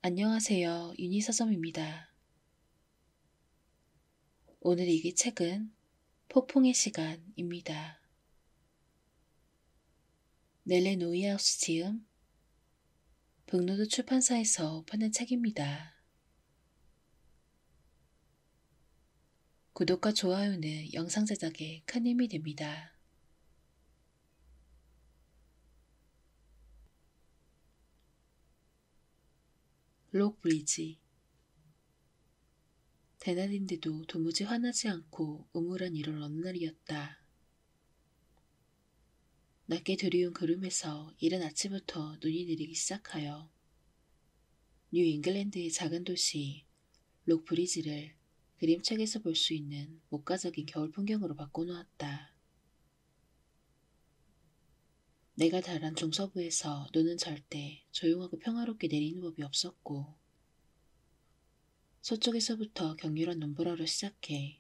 안녕하세요. 유니서점입니다. 오늘 읽을 책은 폭풍의 시간입니다. 넬레 노이하우스 지음, 북로드 출판사에서 파는 책입니다. 구독과 좋아요는 영상 제작에 큰 힘이 됩니다. 록 브리지. 대낮인데도 도무지 화나지 않고 우물한 이런 어느 날이었다. 낮게 드리운 구름에서 이른 아침부터 눈이 내리기 시작하여 뉴 잉글랜드의 작은 도시 록 브리지를 그림책에서 볼 수 있는 목가적인 겨울 풍경으로 바꿔놓았다. 내가 달한 중서부에서 눈은 절대 조용하고 평화롭게 내리는 법이 없었고 서쪽에서부터 격렬한 눈보라로 시작해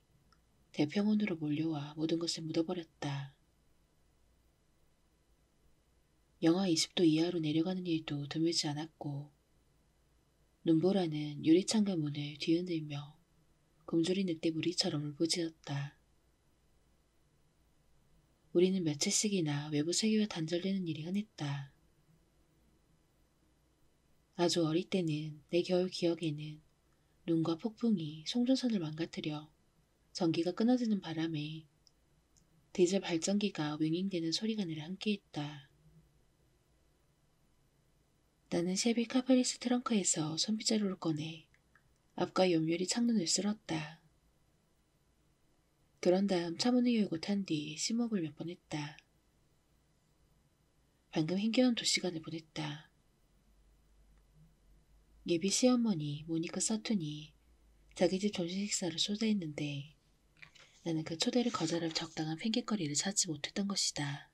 대평원으로 몰려와 모든 것을 묻어버렸다. 영하 20도 이하로 내려가는 일도 드물지 않았고 눈보라는 유리창과 문을 뒤흔들며 굶주린 늑대 무리처럼 울부짖었다. 우리는 며칠씩이나 외부 세계와 단절되는 일이 흔했다. 아주 어릴 때는 내 겨울 기억에는 눈과 폭풍이 송전선을 망가뜨려 전기가 끊어지는 바람에 디젤 발전기가 윙윙대는 소리가 늘 함께했다. 나는 셰비 카프리스 트렁크에서 손빗자루를 꺼내 앞과 옆유리 창문을 쓸었다. 그런 다음 차문을 열고 탄 뒤 심호흡을 몇 번 했다. 방금 힘겨운 2시간을 보냈다. 예비 시어머니 모니카 서툰이 자기 집 점심 식사를 초대했는데 나는 그 초대를 거절할 적당한 핑계거리를 찾지 못했던 것이다.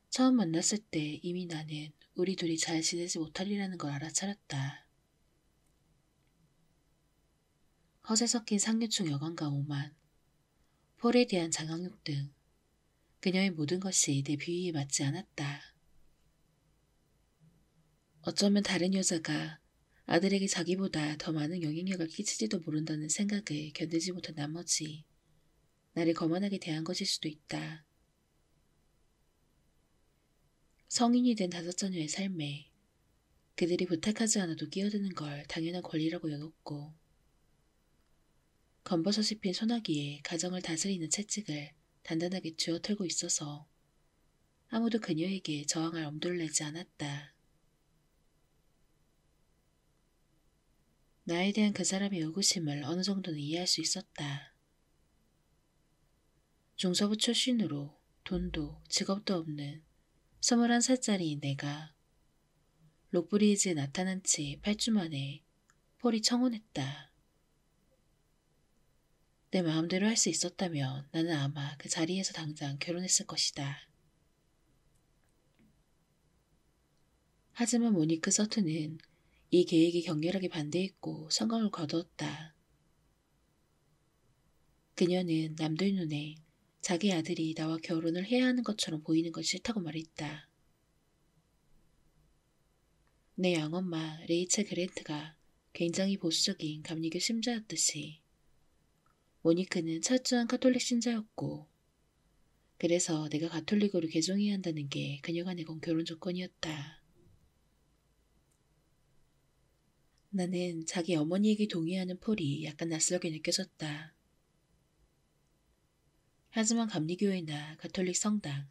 처음 만났을 때 이미 나는 우리 둘이 잘 지내지 못하리라는 걸 알아차렸다. 허세 섞인 상류층 여관과 오만, 폴에 대한 장악욕 등 그녀의 모든 것이 내 비위에 맞지 않았다. 어쩌면 다른 여자가 아들에게 자기보다 더 많은 영향력을 끼치지도 모른다는 생각을 견디지 못한 나머지 나를 거만하게 대한 것일 수도 있다. 성인이 된 5자녀의 삶에 그들이 부탁하지 않아도 끼어드는 걸 당연한 권리라고 여겼고 검버섯이 핀 소나기에 가정을 다스리는 채찍을 단단하게 쥐어털고 있어서 아무도 그녀에게 저항할 엄두를 내지 않았다. 나에 대한 그 사람의 의구심을 어느 정도는 이해할 수 있었다. 중서부 출신으로 돈도 직업도 없는 21살짜리 내가 록브리지에 나타난 지 8주 만에 폴이 청혼했다. 내 마음대로 할 수 있었다면 나는 아마 그 자리에서 당장 결혼했을 것이다. 하지만 모니크 서튼은 이 계획에 격렬하게 반대했고 성공을 거두었다. 그녀는 남들 눈에 자기 아들이 나와 결혼을 해야 하는 것처럼 보이는 건 싫다고 말했다. 내 양엄마 레이첼 그랜트가 굉장히 보수적인 감리교 신자였듯이 모니크는 철저한 카톨릭 신자였고 그래서 내가 가톨릭으로 개종해야 한다는 게 그녀가 내건 결혼 조건이었다. 나는 자기 어머니에게 동의하는 폴이 약간 낯설게 느껴졌다. 하지만 감리교회나 가톨릭 성당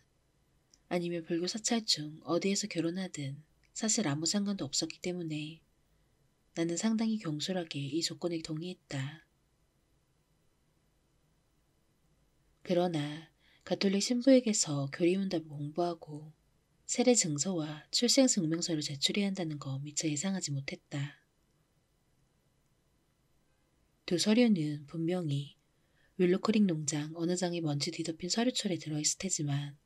아니면 불교 사찰 중 어디에서 결혼하든 사실 아무 상관도 없었기 때문에 나는 상당히 경솔하게 이 조건에 동의했다. 그러나 가톨릭 신부에게서 교리문답을 공부하고 세례 증서와 출생 증명서를 제출해야 한다는 거 미처 예상하지 못했다. 두 서류는 분명히 윌로크릭 농장 어느 장에 먼지 뒤덮인 서류철에 들어있을 테지만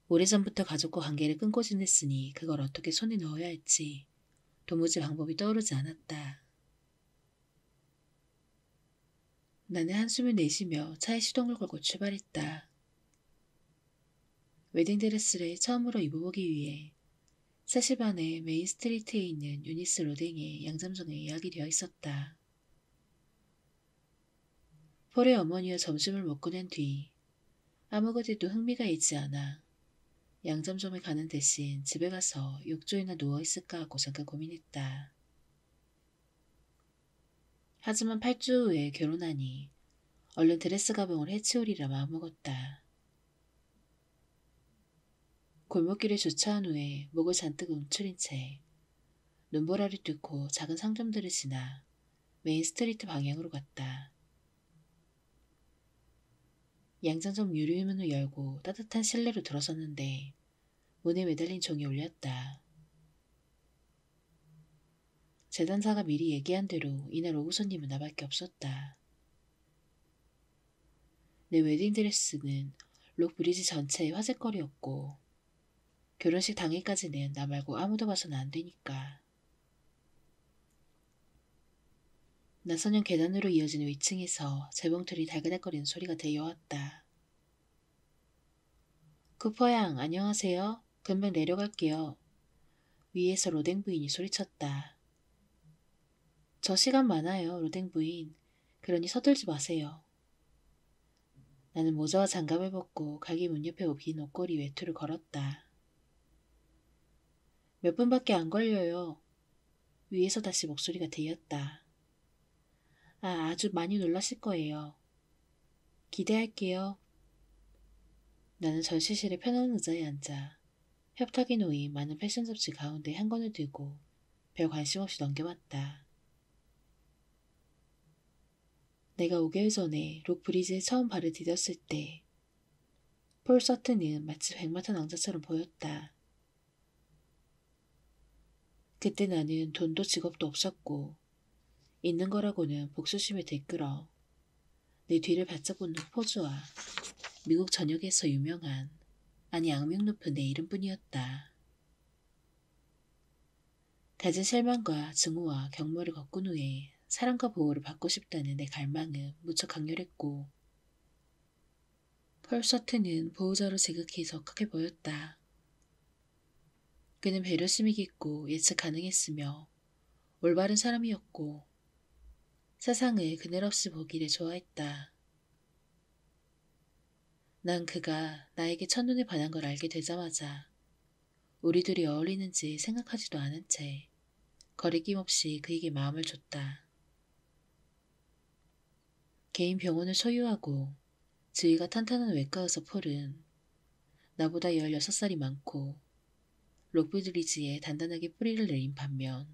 오래전부터 가족과 관계를 끊고 지냈으니 그걸 어떻게 손에 넣어야 할지 도무지 방법이 떠오르지 않았다. 나는 한숨을 내쉬며 차에 시동을 걸고 출발했다. 웨딩드레스를 처음으로 입어보기 위해 3시 반에 메인 스트리트에 있는 유니스 로댕의 양잠정에 예약이 되어 있었다. 폴의 어머니와 점심을 먹고 난 뒤 아무것에도 흥미가 있지 않아 양잠점에 가는 대신 집에 가서 욕조에나 누워있을까 하고 잠깐 고민했다. 하지만 8주 후에 결혼하니 얼른 드레스 가방을 해치우리라 마음먹었다. 골목길에 주차한 후에 목을 잔뜩 움츠린 채 눈보라를 뚫고 작은 상점들을 지나 메인 스트리트 방향으로 갔다. 양장점 유리문을 열고 따뜻한 실내로 들어섰는데 문에 매달린 종이 울렸다. 재단사가 미리 얘기한 대로 이날 오후 손님은 나밖에 없었다. 내 웨딩드레스는 록브리지 전체의 화제거리였고 결혼식 당일까지는 나 말고 아무도 봐서는 안 되니까. 나선형 계단으로 이어지는 위층에서 재봉틀이 달그락거리는 소리가 들려왔다. 쿠퍼 양, 안녕하세요. 금방 내려갈게요. 위에서 로댕 부인이 소리쳤다. 저 시간 많아요, 로댕 부인. 그러니 서둘지 마세요. 나는 모자와 장갑을 벗고 가게 문 옆에 빈 옷걸이 외투를 걸었다. 몇 분밖에 안 걸려요. 위에서 다시 목소리가 들렸다. 아주 많이 놀라실 거예요. 기대할게요. 나는 전시실의 편한 의자에 앉아 협탁에 놓인 많은 패션 잡지 가운데 한 권을 들고 별 관심 없이 넘겨봤다. 내가 5개월 전에 록브리지에 처음 발을 디뎠을 때 폴 서튼은 마치 백마탄 왕자처럼 보였다. 그때 나는 돈도 직업도 없었고 있는 거라고는 복수심에 들끓어 내 뒤를 바짝 붙는 포즈와 미국 전역에서 유명한 아니 악명 높은 내 이름뿐이었다. 가진 실망과 증오와 경멸을 겪은 후에 사랑과 보호를 받고 싶다는 내 갈망은 무척 강렬했고 폴 서튼은 보호자로 지극히 적합해 보였다. 그는 배려심이 깊고 예측 가능했으며 올바른 사람이었고 세상을 그늘 없이 보기를 좋아했다. 난 그가 나에게 첫눈에 반한 걸 알게 되자마자 우리 둘이 어울리는지 생각하지도 않은 채 거리낌 없이 그에게 마음을 줬다. 개인 병원을 소유하고 지위가 탄탄한 외과의사 폴은 나보다 16살이 많고 록브리지에 단단하게 뿌리를 내린 반면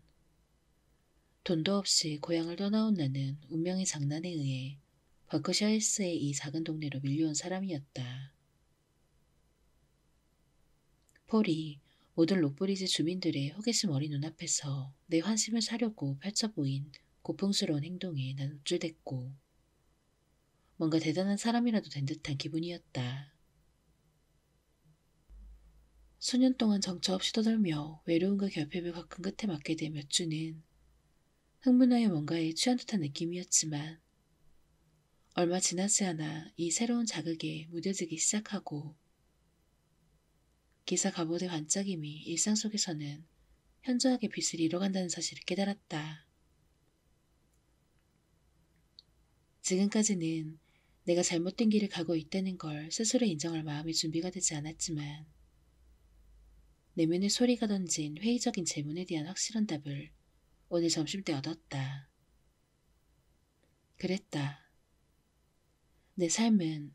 돈도 없이 고향을 떠나온 나는 운명의 장난에 의해 버크셔힐스의 이 작은 동네로 밀려온 사람이었다. 폴이 모든 록브리지 주민들의 호기심 어린 눈앞에서 내 환심을 사려고 펼쳐 보인 고풍스러운 행동에 난 우쭐댔고 뭔가 대단한 사람이라도 된 듯한 기분이었다. 수년 동안 정처 없이 떠돌며 외로움과 결핍을 겪은 끝에 맞게 된 몇 주는 흥분하여 뭔가에 취한 듯한 느낌이었지만 얼마 지나지 않아 이 새로운 자극에 무뎌지기 시작하고 기사 갑옷의 반짝임이 일상 속에서는 현저하게 빛을 잃어간다는 사실을 깨달았다. 지금까지는 내가 잘못된 길을 가고 있다는 걸 스스로 인정할 마음의 준비가 되지 않았지만 내면의 소리가 던진 회의적인 질문에 대한 확실한 답을 오늘 점심때 얻었다. 그랬다. 내 삶은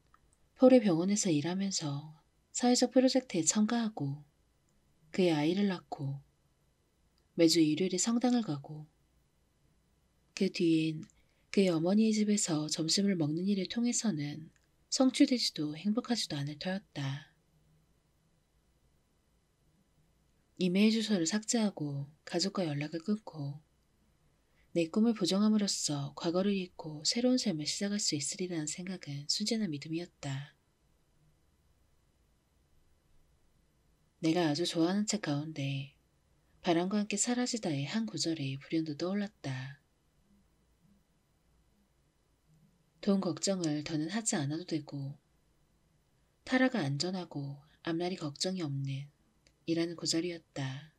폴의 병원에서 일하면서 사회적 프로젝트에 참가하고 그의 아이를 낳고 매주 일요일에 성당을 가고 그 뒤엔 그의 어머니의 집에서 점심을 먹는 일을 통해서는 성취되지도 행복하지도 않을 터였다. 이메일 주소를 삭제하고 가족과 연락을 끊고 내 꿈을 부정함으로써 과거를 잊고 새로운 삶을 시작할 수 있으리라는 생각은 순진한 믿음이었다. 내가 아주 좋아하는 책 가운데 바람과 함께 사라지다의 한 구절에 불현듯 떠올랐다. 돈 걱정을 더는 하지 않아도 되고 타라가 안전하고 앞날이 걱정이 없는 이라는 구절이었다.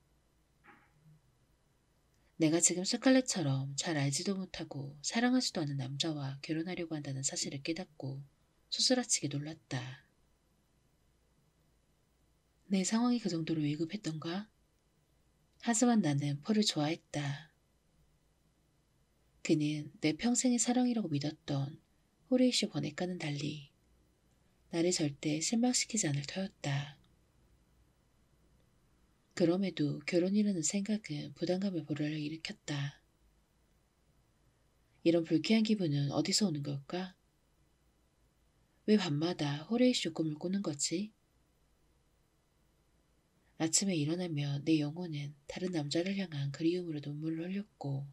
내가 지금 스칼렛처럼 잘 알지도 못하고 사랑하지도 않은 남자와 결혼하려고 한다는 사실을 깨닫고 소스라치게 놀랐다. 내 상황이 그 정도로 위급했던가? 하지만 나는 폴을 좋아했다. 그는 내 평생의 사랑이라고 믿었던 호레이쇼 버넷과는 달리 나를 절대 실망시키지 않을 터였다. 그럼에도 결혼이라는 생각은 부담감을 불어를 일으켰다. 이런 불쾌한 기분은 어디서 오는 걸까? 왜 밤마다 호레이쇼 꿈을 꾸는 거지? 아침에 일어나면 내 영혼은 다른 남자를 향한 그리움으로 눈물을 흘렸고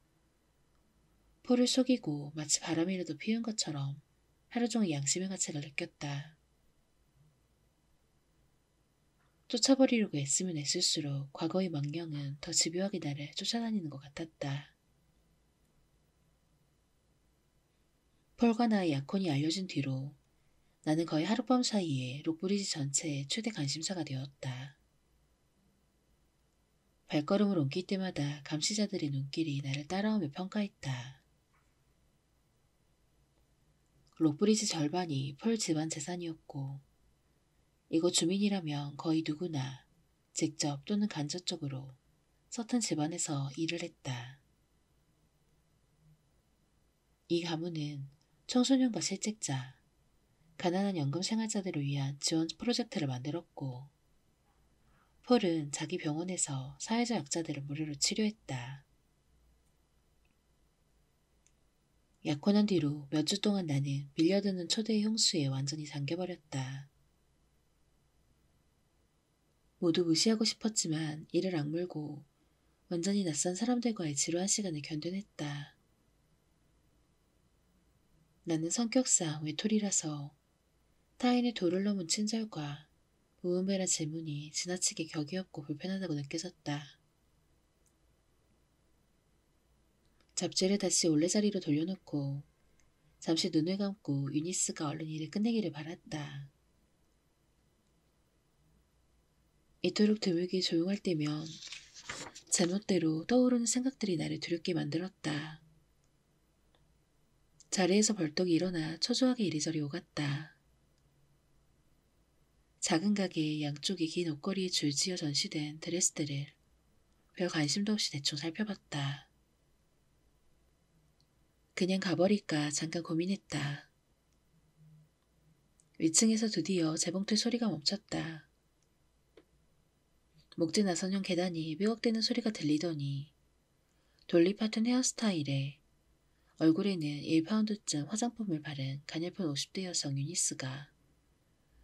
폴을 속이고 마치 바람이라도 피운 것처럼 하루 종일 양심의 가책을 느꼈다. 쫓아버리려고 애쓰면 애쓸수록 과거의 망령은 더 집요하게 나를 쫓아다니는 것 같았다. 폴과 나의 약혼이 알려진 뒤로 나는 거의 하룻밤 사이에 록브리지 전체의 최대 관심사가 되었다. 발걸음을 옮길 때마다 감시자들의 눈길이 나를 따라오며 평가했다. 록브리지 절반이 폴 집안 재산이었고 이곳 주민이라면 거의 누구나 직접 또는 간접적으로 서튼 집안에서 일을 했다. 이 가문은 청소년과 실직자, 가난한 연금 생활자들을 위한 지원 프로젝트를 만들었고 폴은 자기 병원에서 사회적 약자들을 무료로 치료했다. 약혼한 뒤로 몇 주 동안 나는 밀려드는 초대의 홍수에 완전히 잠겨버렸다. 모두 무시하고 싶었지만 이를 악물고 완전히 낯선 사람들과의 지루한 시간을 견뎌냈다. 나는 성격상 외톨이라서 타인의 도를 넘은 친절과 무분별한 질문이 지나치게 격이 없고 불편하다고 느껴졌다. 잡지를 다시 올레자리로 돌려놓고 잠시 눈을 감고 유니스가 얼른 일을 끝내기를 바랐다. 이토록 드물게 조용할 때면 제멋대로 떠오르는 생각들이 나를 두렵게 만들었다. 자리에서 벌떡 일어나 초조하게 이리저리 오갔다. 작은 가게의 양쪽에 긴 옷걸이에 줄지어 전시된 드레스들을 별 관심도 없이 대충 살펴봤다. 그냥 가버릴까 잠깐 고민했다. 위층에서 드디어 재봉틀 소리가 멈췄다. 목재 나선형 계단이 삐걱대는 소리가 들리더니 돌리파튼 헤어스타일에 얼굴에는 1파운드쯤 화장품을 바른 가냘픈 50대 여성 유니스가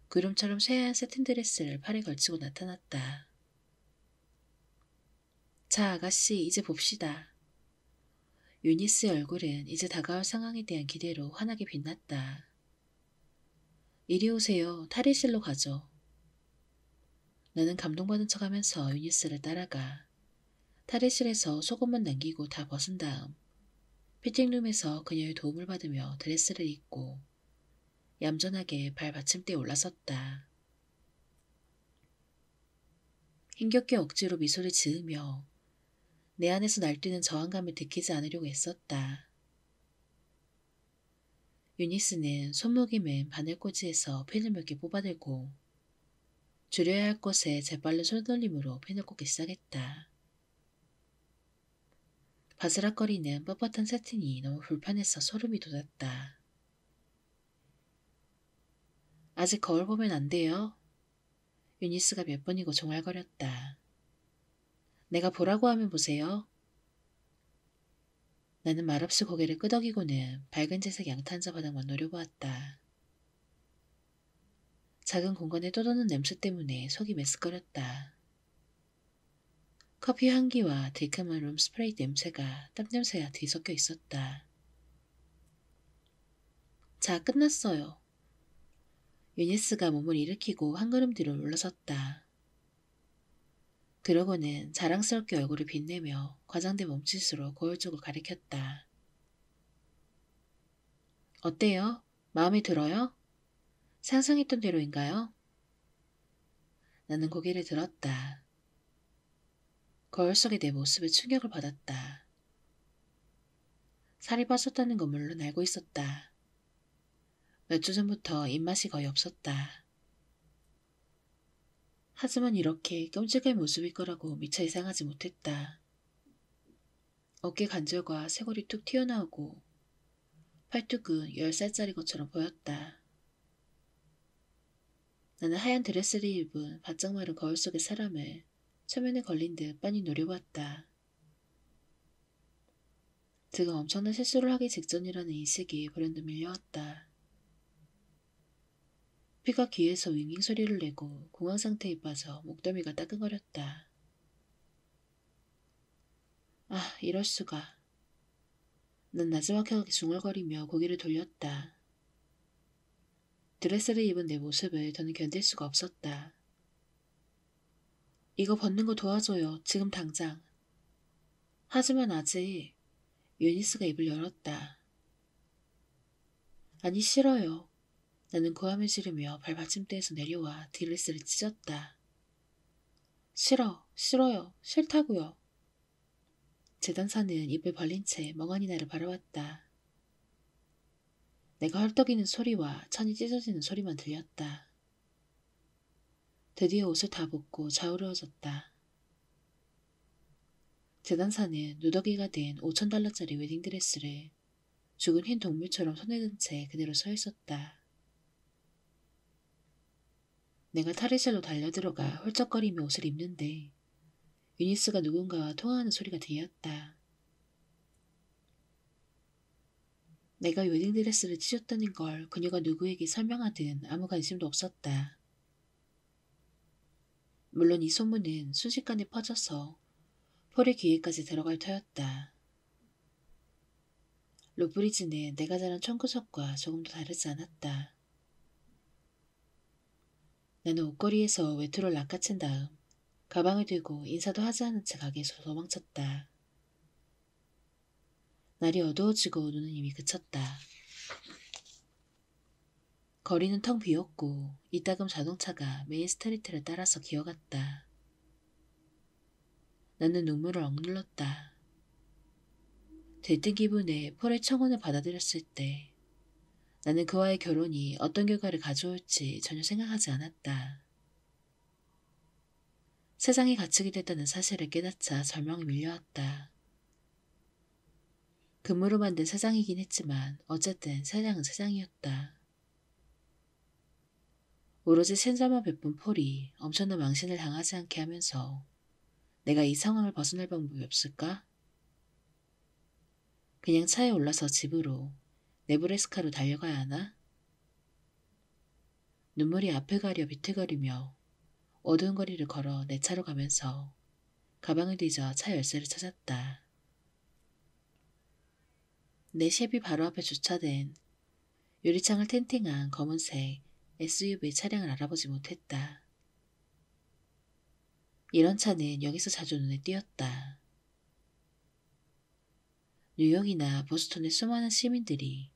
구름처럼 새하얀 세틴 드레스를 팔에 걸치고 나타났다. 자, 아가씨, 이제 봅시다. 유니스의 얼굴은 이제 다가올 상황에 대한 기대로 환하게 빛났다. 이리 오세요. 탈의실로 가죠. 나는 감동받은 척하면서 유니스를 따라가 탈의실에서 속옷만 남기고 다 벗은 다음 피팅룸에서 그녀의 도움을 받으며 드레스를 입고 얌전하게 발 받침대에 올라섰다. 힘겹게 억지로 미소를 지으며 내 안에서 날뛰는 저항감을 들키지 않으려고 애썼다. 유니스는 손목이 맨 바늘꽂이에서 펜을 몇 개 뽑아들고 줄여야 할 곳에 재빠른 손돌림으로 펜을 꽂기 시작했다. 바스락거리는 뻣뻣한 세틴이 너무 불편해서 소름이 돋았다. 아직 거울 보면 안 돼요. 유니스가 몇 번이고 종알거렸다. 내가 보라고 하면 보세요. 나는 말없이 고개를 끄덕이고는 밝은 재색 양탄자 바닥만 노려보았다. 작은 공간에 떠도는 냄새 때문에 속이 메스꺼렸다. 커피 향기와 데이크만 룸 스프레이 냄새가 땀 냄새와 뒤섞여 있었다. 자, 끝났어요. 유니스가 몸을 일으키고 한 걸음 뒤로 물러섰다. 그러고는 자랑스럽게 얼굴을 빛내며 과장된 몸짓으로 거울 쪽을 가리켰다. 어때요? 마음에 들어요? 상상했던 대로인가요? 나는 고개를 들었다. 거울 속의 내 모습에 충격을 받았다. 살이 빠졌다는 건 물론 알고 있었다. 몇 주 전부터 입맛이 거의 없었다. 하지만 이렇게 끔찍한 모습일 거라고 미처 예상하지 못했다. 어깨 관절과 쇄골이 툭 튀어나오고 팔뚝은 10살짜리 것처럼 보였다. 나는 하얀 드레스를 입은 바짝 마른 거울 속의 사람을 초면에 걸린 듯 빤히 노려봤다. 지금 엄청난 실수를 하기 직전이라는 인식이 불현듯 밀려왔다. 피가 귀에서 윙윙 소리를 내고 공황 상태에 빠져 목덜미가 따끔거렸다. 아, 이럴 수가. 난 나지막하게 중얼거리며 고개를 돌렸다. 드레스를 입은 내 모습을 더는 견딜 수가 없었다. 이거 벗는 거 도와줘요. 지금 당장. 하지만 아직 유니스가 입을 열었다. 아니 싫어요. 나는 고함을 지르며 발받침대에서 내려와 드레스를 찢었다. 싫어요. 싫다고요. 재단사는 입을 벌린 채 멍하니 나를 바라봤다. 내가 헐떡이는 소리와 천이 찢어지는 소리만 들렸다. 드디어 옷을 다 벗고 좌우러졌다. 재단사는 누더기가 된 5,000달러짜리 웨딩드레스를 죽은 흰 동물처럼 손에 든 채 그대로 서 있었다. 내가 탈의실로 달려들어가 훌쩍거리며 옷을 입는데 유니스가 누군가와 통화하는 소리가 들렸다. 내가 웨딩드레스를 찢었다는 걸 그녀가 누구에게 설명하든 아무 관심도 없었다. 물론 이 소문은 순식간에 퍼져서 폴의 귀에까지 들어갈 터였다. 로브리지는 내가 자란 청구석과 조금도 다르지 않았다. 나는 옷걸이에서 외투를 낚아챈 다음 가방을 들고 인사도 하지 않은 채 가게에서 도망쳤다. 날이 어두워지고 눈은 이미 그쳤다. 거리는 텅 비었고 이따금 자동차가 메인 스트리트를 따라서 기어갔다. 나는 눈물을 억눌렀다. 들뜬 기분에 폴의 청혼을 받아들였을 때 나는 그와의 결혼이 어떤 결과를 가져올지 전혀 생각하지 않았다. 세상이 갇히게 됐다는 사실을 깨닫자 절망이 밀려왔다. 금으로 만든 세상이긴 했지만 어쨌든 세상은 세상이었다. 오로지 신자만 베푼 폴이 엄청난 망신을 당하지 않게 하면서 내가 이 상황을 벗어날 방법이 없을까? 그냥 차에 올라서 집으로 네브래스카로 달려가야 하나? 눈물이 앞을 가려 비틀거리며 어두운 거리를 걸어 내 차로 가면서 가방을 뒤져 차 열쇠를 찾았다. 내 쉐비 바로 앞에 주차된 유리창을 틴팅한 검은색 SUV 차량을 알아보지 못했다. 이런 차는 여기서 자주 눈에 띄었다. 뉴욕이나 보스턴의 수많은 시민들이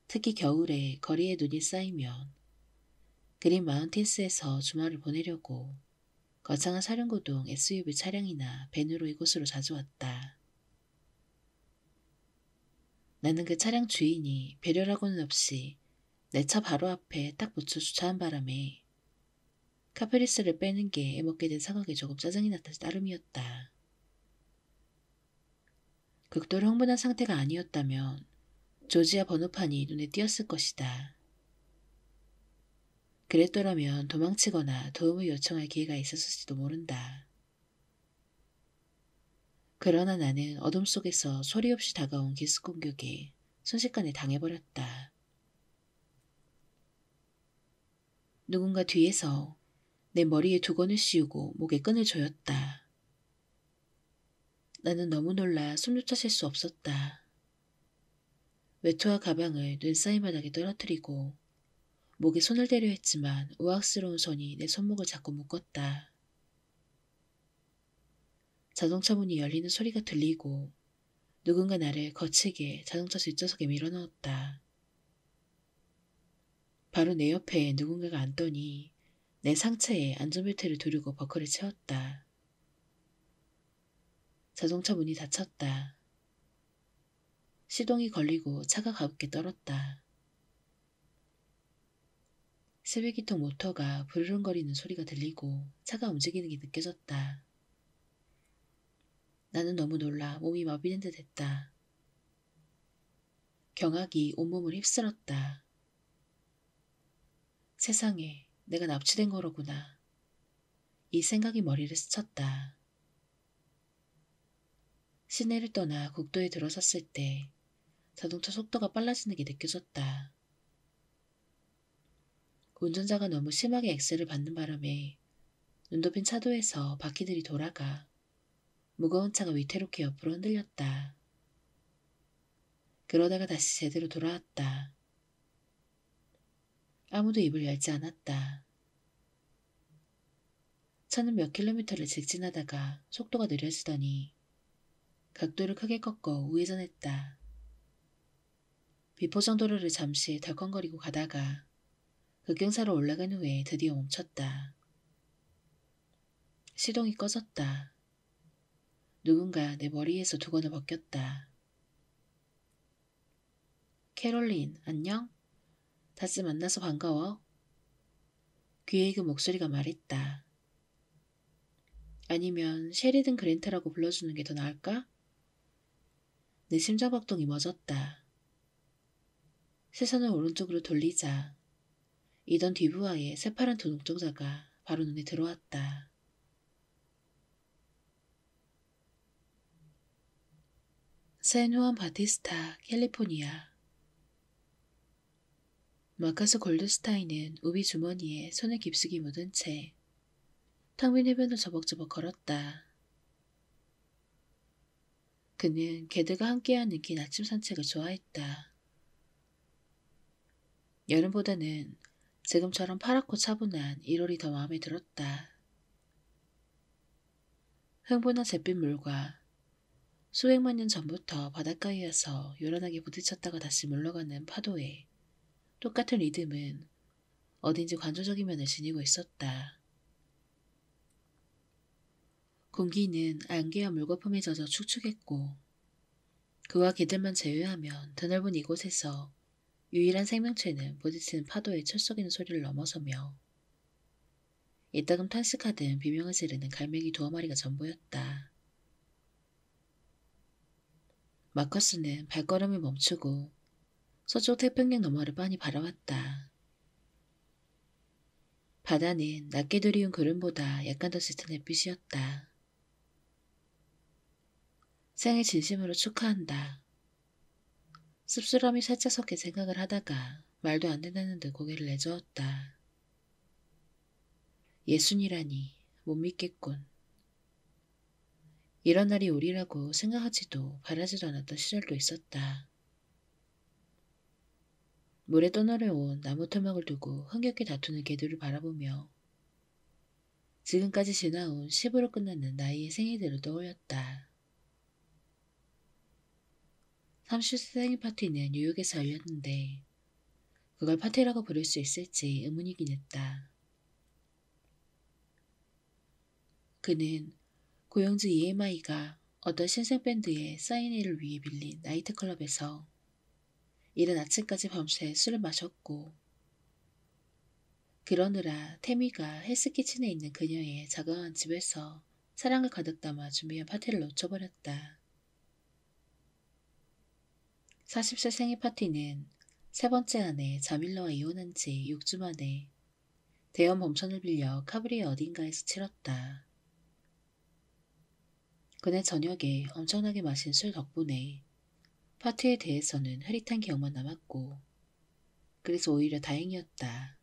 특히 겨울에 거리에 눈이 쌓이면 그린 마운틴스에서 주말을 보내려고 거창한 사륜구동 SUV 차량이나 밴으로 이곳으로 자주 왔다. 나는 그 차량 주인이 배려라고는 없이 내 차 바로 앞에 딱 붙여 주차한 바람에 카프리스를 빼는 게 애먹게 된 상황에 조금 짜증이 났다 따름이었다. 극도로 흥분한 상태가 아니었다면 조지아 번호판이 눈에 띄었을 것이다. 그랬더라면 도망치거나 도움을 요청할 기회가 있었을지도 모른다. 그러나 나는 어둠 속에서 소리 없이 다가온 기습 공격에 순식간에 당해버렸다. 누군가 뒤에서 내 머리에 두건을 씌우고 목에 끈을 조였다. 나는 너무 놀라 숨조차 쉴 수 없었다. 외투와 가방을 눈 쌓인 바닥에 떨어뜨리고 목에 손을 대려 했지만 우악스러운 손이 내 손목을 잡고 묶었다. 자동차 문이 열리는 소리가 들리고 누군가 나를 거칠게 자동차 뒷좌석에 밀어넣었다. 바로 내 옆에 누군가가 앉더니 내 상체에 안전벨트를 두르고 버클을 채웠다. 자동차 문이 닫혔다. 시동이 걸리고 차가 가볍게 떨었다. 쓰레기통 모터가 부르릉거리는 소리가 들리고 차가 움직이는 게 느껴졌다. 나는 너무 놀라 몸이 마비된 듯 했다. 경악이 온몸을 휩쓸었다. 세상에, 내가 납치된 거로구나. 이 생각이 머리를 스쳤다. 시내를 떠나 국도에 들어섰을 때 자동차 속도가 빨라지는 게 느껴졌다. 운전자가 너무 심하게 엑셀을 밟는 바람에 눈높인 차도에서 바퀴들이 돌아가 무거운 차가 위태롭게 옆으로 흔들렸다. 그러다가 다시 제대로 돌아왔다. 아무도 입을 열지 않았다. 차는 몇 킬로미터를 직진하다가 속도가 느려지더니 각도를 크게 꺾어 우회전했다. 비포정도로를 잠시 덜컹거리고 가다가 급경사로 올라간 후에 드디어 멈췄다. 시동이 꺼졌다. 누군가 내 머리에서 두건을 벗겼다. 캐롤린, 안녕? 다시 만나서 반가워. 귀에 그 목소리가 말했다. 아니면 셰리든 그랜트라고 불러주는 게 더 나을까? 내 심장박동이 멎었다. 시선을 오른쪽으로 돌리자 이던 뒤부하의 새파란 두 눈동자가 바로 눈에 들어왔다. 샌후안 바티스타, 캘리포니아. 마카스 골드스타인은 우비 주머니에 손을 깊숙이 묻은 채 텅 빈 해변을 저벅저벅 걸었다. 그는 개들과 함께하는 긴 아침 산책을 좋아했다. 여름보다는 지금처럼 파랗고 차분한 1월이 더 마음에 들었다. 흥분한 잿빛 물과 수백만 년 전부터 바닷가에서 요란하게 부딪혔다가 다시 물러가는 파도에 똑같은 리듬은 어딘지 관조적인 면을 지니고 있었다. 공기는 안개와 물거품에 젖어 축축했고 그와 개들만 제외하면 드넓은 이곳에서 유일한 생명체는 부딪히는 파도의 철썩이는 소리를 넘어서며 이따금 탄식하듯 비명을 지르는 갈매기 두어 마리가 전부였다. 마커스는 발걸음을 멈추고 서쪽 태평양 너머를 빤히 바라봤다. 바다는 낮게 드리운 구름보다 약간 더 짙은 햇빛이었다. 생일 진심으로 축하한다. 씁쓸함이 살짝 섞인 생각을 하다가 말도 안 된다는 듯 고개를 내저었다. 예순이라니 못 믿겠군. 이런 날이 오리라고 생각하지도 바라지도 않았던 시절도 있었다. 물에 떠내려온 나무 토막을 두고 흥겹게 다투는 개들을 바라보며 지금까지 지나온 10으로 끝나는 나이의 생일들을 떠올렸다. 30세 생일 파티는 뉴욕에서 열렸는데 그걸 파티라고 부를 수 있을지 의문이긴 했다. 그는 고영주 EMI가 어떤 신생 밴드의 사인회를 위해 빌린 나이트클럽에서 이른 아침까지 밤새 술을 마셨고 그러느라 태미가 헬스키친에 있는 그녀의 자그마한 집에서 사랑을 가득 담아 준비한 파티를 놓쳐버렸다. 40세 생일 파티는 세 번째 아내 자밀러와 이혼한 지 6주 만에 대형 범천을 빌려 카브리의 어딘가에서 치렀다. 그날 저녁에 엄청나게 마신 술 덕분에 파티에 대해서는 흐릿한 기억만 남았고 그래서 오히려 다행이었다.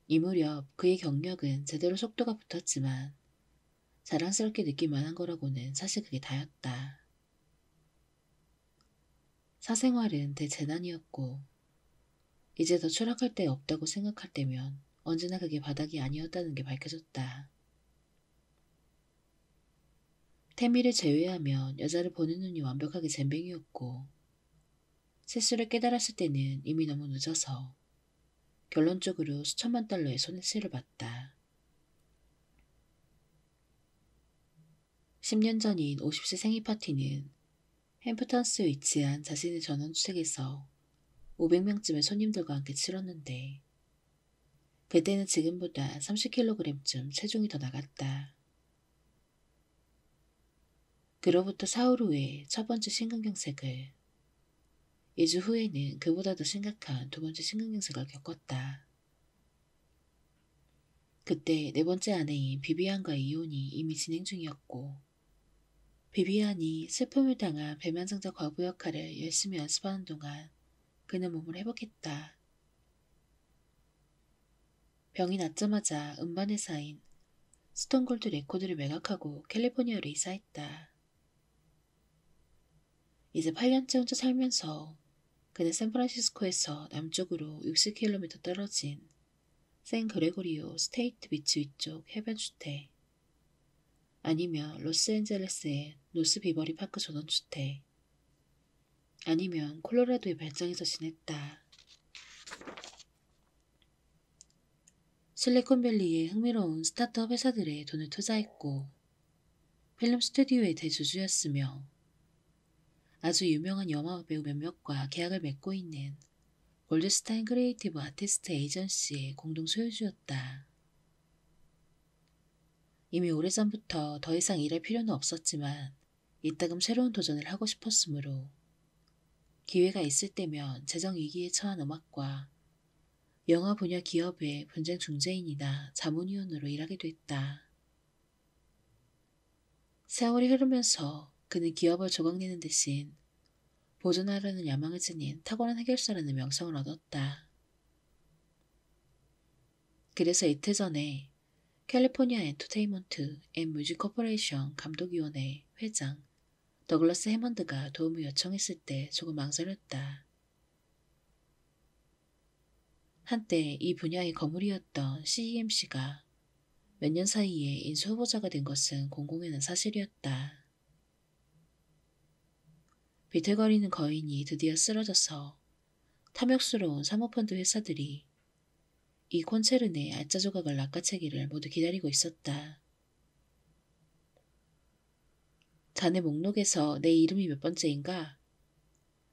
이 무렵 그의 경력은 제대로 속도가 붙었지만 자랑스럽게 느낄만 한 거라고는 사실 그게 다였다. 사생활은 대재난이었고 이제 더 추락할 데 없다고 생각할 때면 언제나 그게 바닥이 아니었다는 게 밝혀졌다. 태미를 제외하면 여자를 보는 눈이 완벽하게 젬병이었고 실수를 깨달았을 때는 이미 너무 늦어서 결론적으로 수천만 달러의 손해치를 봤다. 10년 전인 50세 생일 파티는 햄프턴스에 위치한 자신의 전원주택에서 500명쯤의 손님들과 함께 치렀는데 그때는 지금보다 30kg쯤 체중이 더 나갔다. 그로부터 사흘 후에 첫 번째 심근경색을, 2주 후에는 그보다 더 심각한 두 번째 심근경색을 겪었다. 그때 네 번째 아내인 비비안과의 이혼이 이미 진행 중이었고 비비안이 슬픔을 당한 배만장자 과부 역할을 열심히 연습하는 동안 그는 몸을 회복했다. 병이 낫자마자 음반회사인 스톤골드 레코드를 매각하고 캘리포니아로 이사했다. 이제 8년째 혼자 살면서 그는 샌프란시스코에서 남쪽으로 60km 떨어진 샌 그레고리오 스테이트 비치 위쪽 해변 주택, 아니면 로스앤젤레스의 노스 비버리 파크 전원주택, 아니면 콜로라도의 별장에서 지냈다. 실리콘밸리의 흥미로운 스타트업 회사들에 돈을 투자했고 필름 스튜디오의 대주주였으며 아주 유명한 영화 배우 몇몇과 계약을 맺고 있는 골드스타인 크리에이티브 아티스트 에이전시의 공동 소유주였다. 이미 오래전부터 더 이상 일할 필요는 없었지만 이따금 새로운 도전을 하고 싶었으므로 기회가 있을 때면 재정 위기에 처한 음악과 영화 분야 기업의 분쟁 중재인이나 자문위원으로 일하게 됐다. 세월이 흐르면서 그는 기업을 조각내는 대신 보존하려는 야망을 지닌 탁월한 해결사라는 명성을 얻었다. 그래서 이틀 전에 캘리포니아 엔터테인먼트 앤 뮤직 코퍼레이션 감독위원회 회장 더글라스 해먼드가 도움을 요청했을 때 조금 망설였다. 한때 이 분야의 거물이었던 CEMC가 몇 년 사이에 인수 후보자가 된 것은 공공연한 사실이었다. 비틀거리는 거인이 드디어 쓰러져서 탐욕스러운 사모펀드 회사들이 이 콘체른의 알짜 조각을 낚아채기를 모두 기다리고 있었다. 자네 목록에서 내 이름이 몇 번째인가?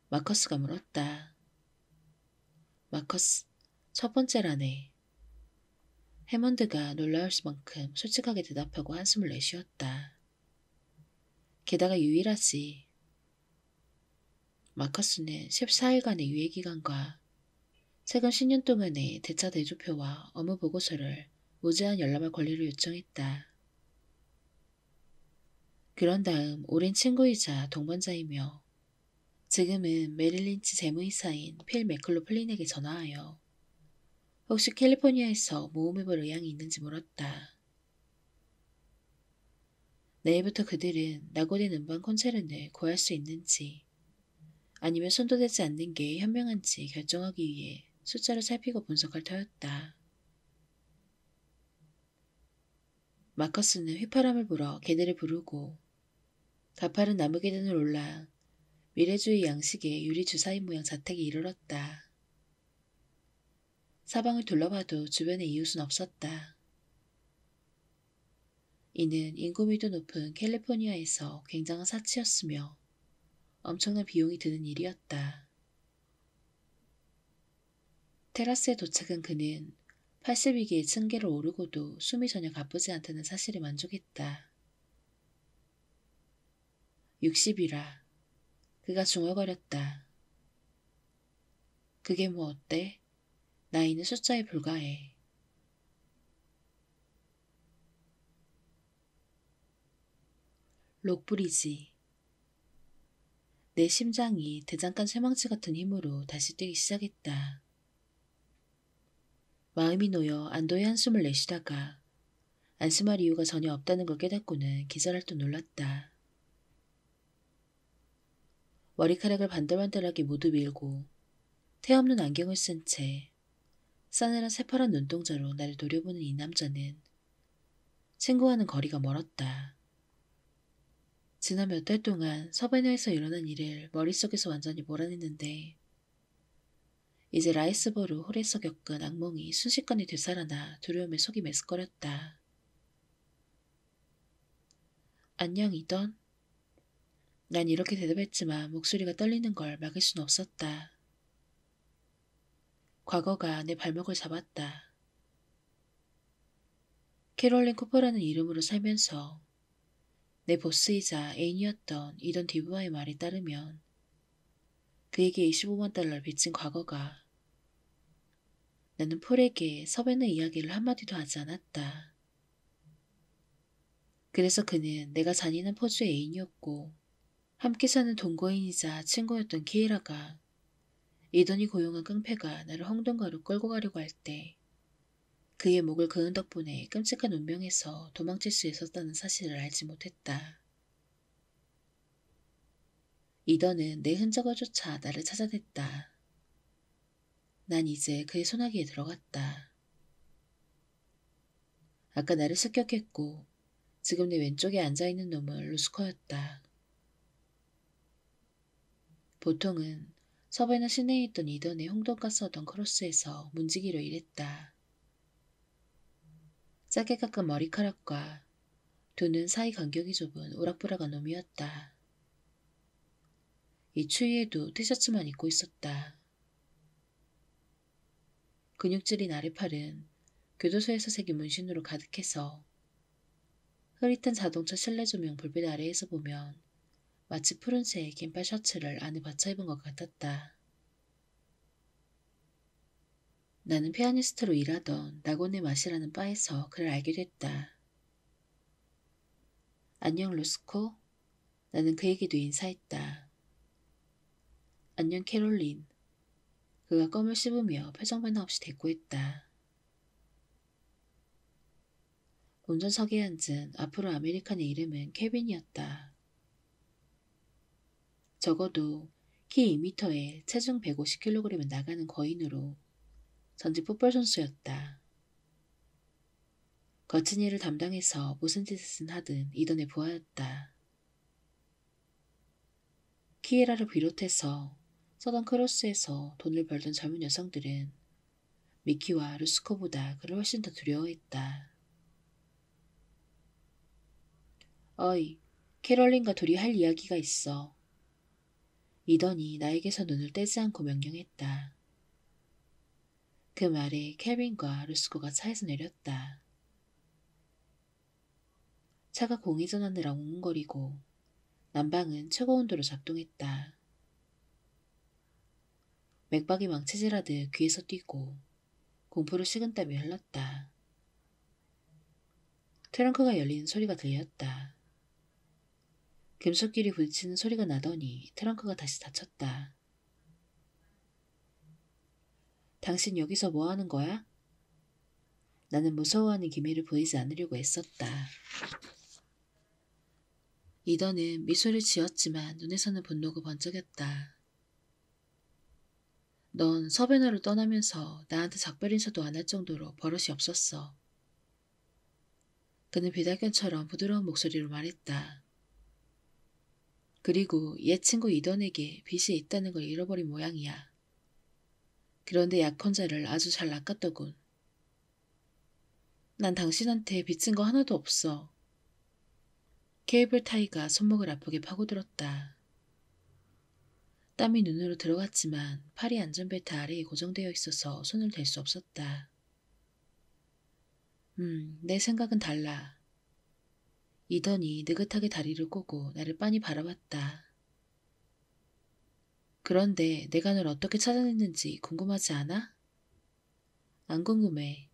마커스가 물었다. 마커스, 첫 번째라네. 해먼드가 놀라울 만큼 솔직하게 대답하고 한숨을 내쉬었다. 게다가 유일하지. 마커스는 14일간의 유예기간과 최근 10년 동안의 대차 대조표와 업무 보고서를 무제한 열람할 권리를 요청했다. 그런 다음 오랜 친구이자 동반자이며 지금은 메릴 린치 재무이사인 필 맥클로플린에게 전화하여 혹시 캘리포니아에서 모험해볼 의향이 있는지 물었다. 내일부터 그들은 낙오된 음반 콘체른을 구할 수 있는지 아니면 손도 대지 않는 게 현명한지 결정하기 위해 숫자를 살피고 분석할 터였다. 마커스는 휘파람을 불어 걔네를 부르고 가파른 나무 계단을 올라 미래주의 양식의 유리 주사인 모양 자택에 이르렀다. 사방을 둘러봐도 주변에 이웃은 없었다. 이는 인구밀도 높은 캘리포니아에서 굉장한 사치였으며 엄청난 비용이 드는 일이었다. 테라스에 도착한 그는 82개의 층계를 오르고도 숨이 전혀 가쁘지 않다는 사실에 만족했다. 60이라. 그가 중얼거렸다. 그게 뭐 어때? 나이는 숫자에 불과해. 록브리지. 내 심장이 대장간 쇠망치 같은 힘으로 다시 뛰기 시작했다. 마음이 놓여 안도의 한숨을 내쉬다가 안심할 이유가 전혀 없다는 걸 깨닫고는 기절할 듯 놀랐다. 머리카락을 반들반들하게 모두 밀고 태 없는 안경을 쓴 채 싸늘한 새파란 눈동자로 나를 노려보는 이 남자는 친구와는 거리가 멀었다. 지난 몇 달 동안 서베너에서 일어난 일을 머릿속에서 완전히 몰아냈는데 이제 라이스버루 홀에서 겪은 악몽이 순식간에 되살아나 두려움에 속이 메스꺼렸다. 안녕, 이던. 난 이렇게 대답했지만 목소리가 떨리는 걸 막을 순 없었다. 과거가 내 발목을 잡았다. 캐롤린 쿠퍼라는 이름으로 살면서 내 보스이자 애인이었던 이던 디브와의 말에 따르면 그에게 25만 달러를 빚진 과거가 나는 폴에게 서베너 이야기를 한마디도 하지 않았다. 그래서 그는 내가 잔인한 포주의 애인이었고 함께 사는 동거인이자 친구였던 키에라가 이던이 고용한 깡패가 나를 홍동가로 끌고 가려고 할 때 그의 목을 그은 덕분에 끔찍한 운명에서 도망칠 수 있었다는 사실을 알지 못했다. 이던은 내 흔적을 쫓아 나를 찾아냈다. 난 이제 그의 소나기에 들어갔다. 아까 나를 습격했고 지금 내 왼쪽에 앉아있는 놈은 루스커였다. 보통은 서베나 시내에 있던 이던의 홍돈가 써던 크로스에서 문지기로 일했다. 짧게 깎은 머리카락과 두 눈 사이 간격이 좁은 오락부락한 놈이었다. 이 추위에도 티셔츠만 입고 있었다. 근육질인 아래팔은 교도소에서 새긴 문신으로 가득해서 흐릿한 자동차 실내 조명 불빛 아래에서 보면 마치 푸른색 긴팔 셔츠를 안에 받쳐 입은 것 같았다. 나는 피아니스트로 일하던 나곤의 맛이라는 바에서 그를 알게 됐다. 안녕 루스코? 나는 그에게도 인사했다. 안녕 캐롤린. 그가 껌을 씹으며 표정 변화 없이 대꾸했다. 운전석에 앉은 앞으로 아메리칸의 이름은 케빈이었다. 적어도 키 2m에 체중 150kg은 나가는 거인으로 전직 풋볼 선수였다. 거친 일을 담당해서 무슨 짓을 하든 이던의 부하였다. 키에라를 비롯해서 서던 크로스에서 돈을 벌던 젊은 여성들은 미키와 루스코보다 그를 훨씬 더 두려워했다. 어이, 캐롤린과 둘이 할 이야기가 있어. 이던이 나에게서 눈을 떼지 않고 명령했다. 그 말에 켈빈과 루스코가 차에서 내렸다. 차가 공회전하느라 웅웅거리고 난방은 최고 온도로 작동했다. 맥박이 망치질하듯 귀에서 뛰고 공포로 식은땀이 흘렀다. 트렁크가 열리는 소리가 들렸다. 금속끼리 부딪히는 소리가 나더니 트렁크가 다시 닫혔다. 당신 여기서 뭐 하는 거야? 나는 무서워하는 기미를 보이지 않으려고 애썼다. 이더는 미소를 지었지만 눈에서는 분노가 번쩍였다. 넌 서베너를 떠나면서 나한테 작별 인사도 안 할 정도로 버릇이 없었어. 그는 비달견처럼 부드러운 목소리로 말했다. 그리고 옛 친구 이던에게 빚이 있다는 걸 잃어버린 모양이야. 그런데 약혼자를 아주 잘 낚았더군. 난 당신한테 빚진 거 하나도 없어. 케이블 타이가 손목을 아프게 파고들었다. 땀이 눈으로 들어갔지만 팔이 안전벨트 아래에 고정되어 있어서 손을 댈 수 없었다. 내 생각은 달라. 이더니 느긋하게 다리를 꼬고 나를 빤히 바라봤다. 그런데 내가 널 어떻게 찾아냈는지 궁금하지 않아? 안 궁금해.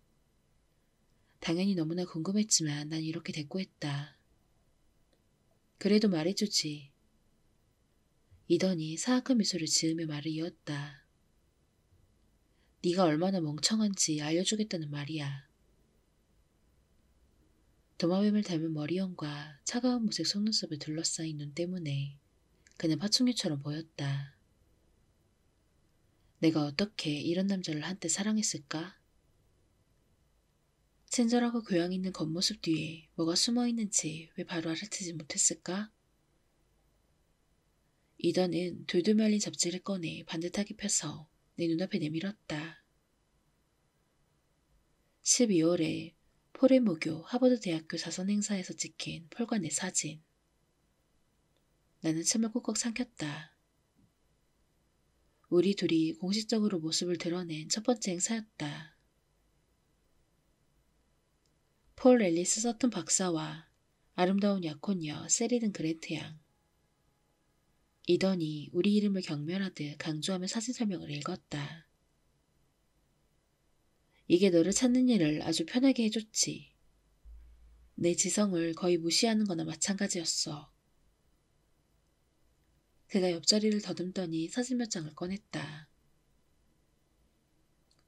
당연히 너무나 궁금했지만 난 이렇게 대꾸했다. 그래도 말해주지. 이더니 사악한 미소를 지으며 말을 이었다. 네가 얼마나 멍청한지 알려주겠다는 말이야. 도마뱀을 닮은 머리형과 차가운 무색 속눈썹을 둘러싸인 눈 때문에 그는 파충류처럼 보였다. 내가 어떻게 이런 남자를 한때 사랑했을까? 친절하고 교양 있는 겉모습 뒤에 뭐가 숨어 있는지 왜 바로 알아채지 못했을까? 이더는 돌돌 말린 잡지를 꺼내 반듯하게 펴서 내 눈앞에 내밀었다. 12월에 폴의 무교 하버드 대학교 자선 행사에서 찍힌 폴과 내 사진. 나는 침을 꾹꾹 삼켰다. 우리 둘이 공식적으로 모습을 드러낸 첫 번째 행사였다. 폴 앨리스 서튼 박사와 아름다운 약혼녀 세리든 그랜트 양. 이더니 우리 이름을 경멸하듯 강조하며 사진 설명을 읽었다. 이게 너를 찾는 일을 아주 편하게 해줬지. 내 지성을 거의 무시하는 거나 마찬가지였어. 그가 옆자리를 더듬더니 사진 몇 장을 꺼냈다.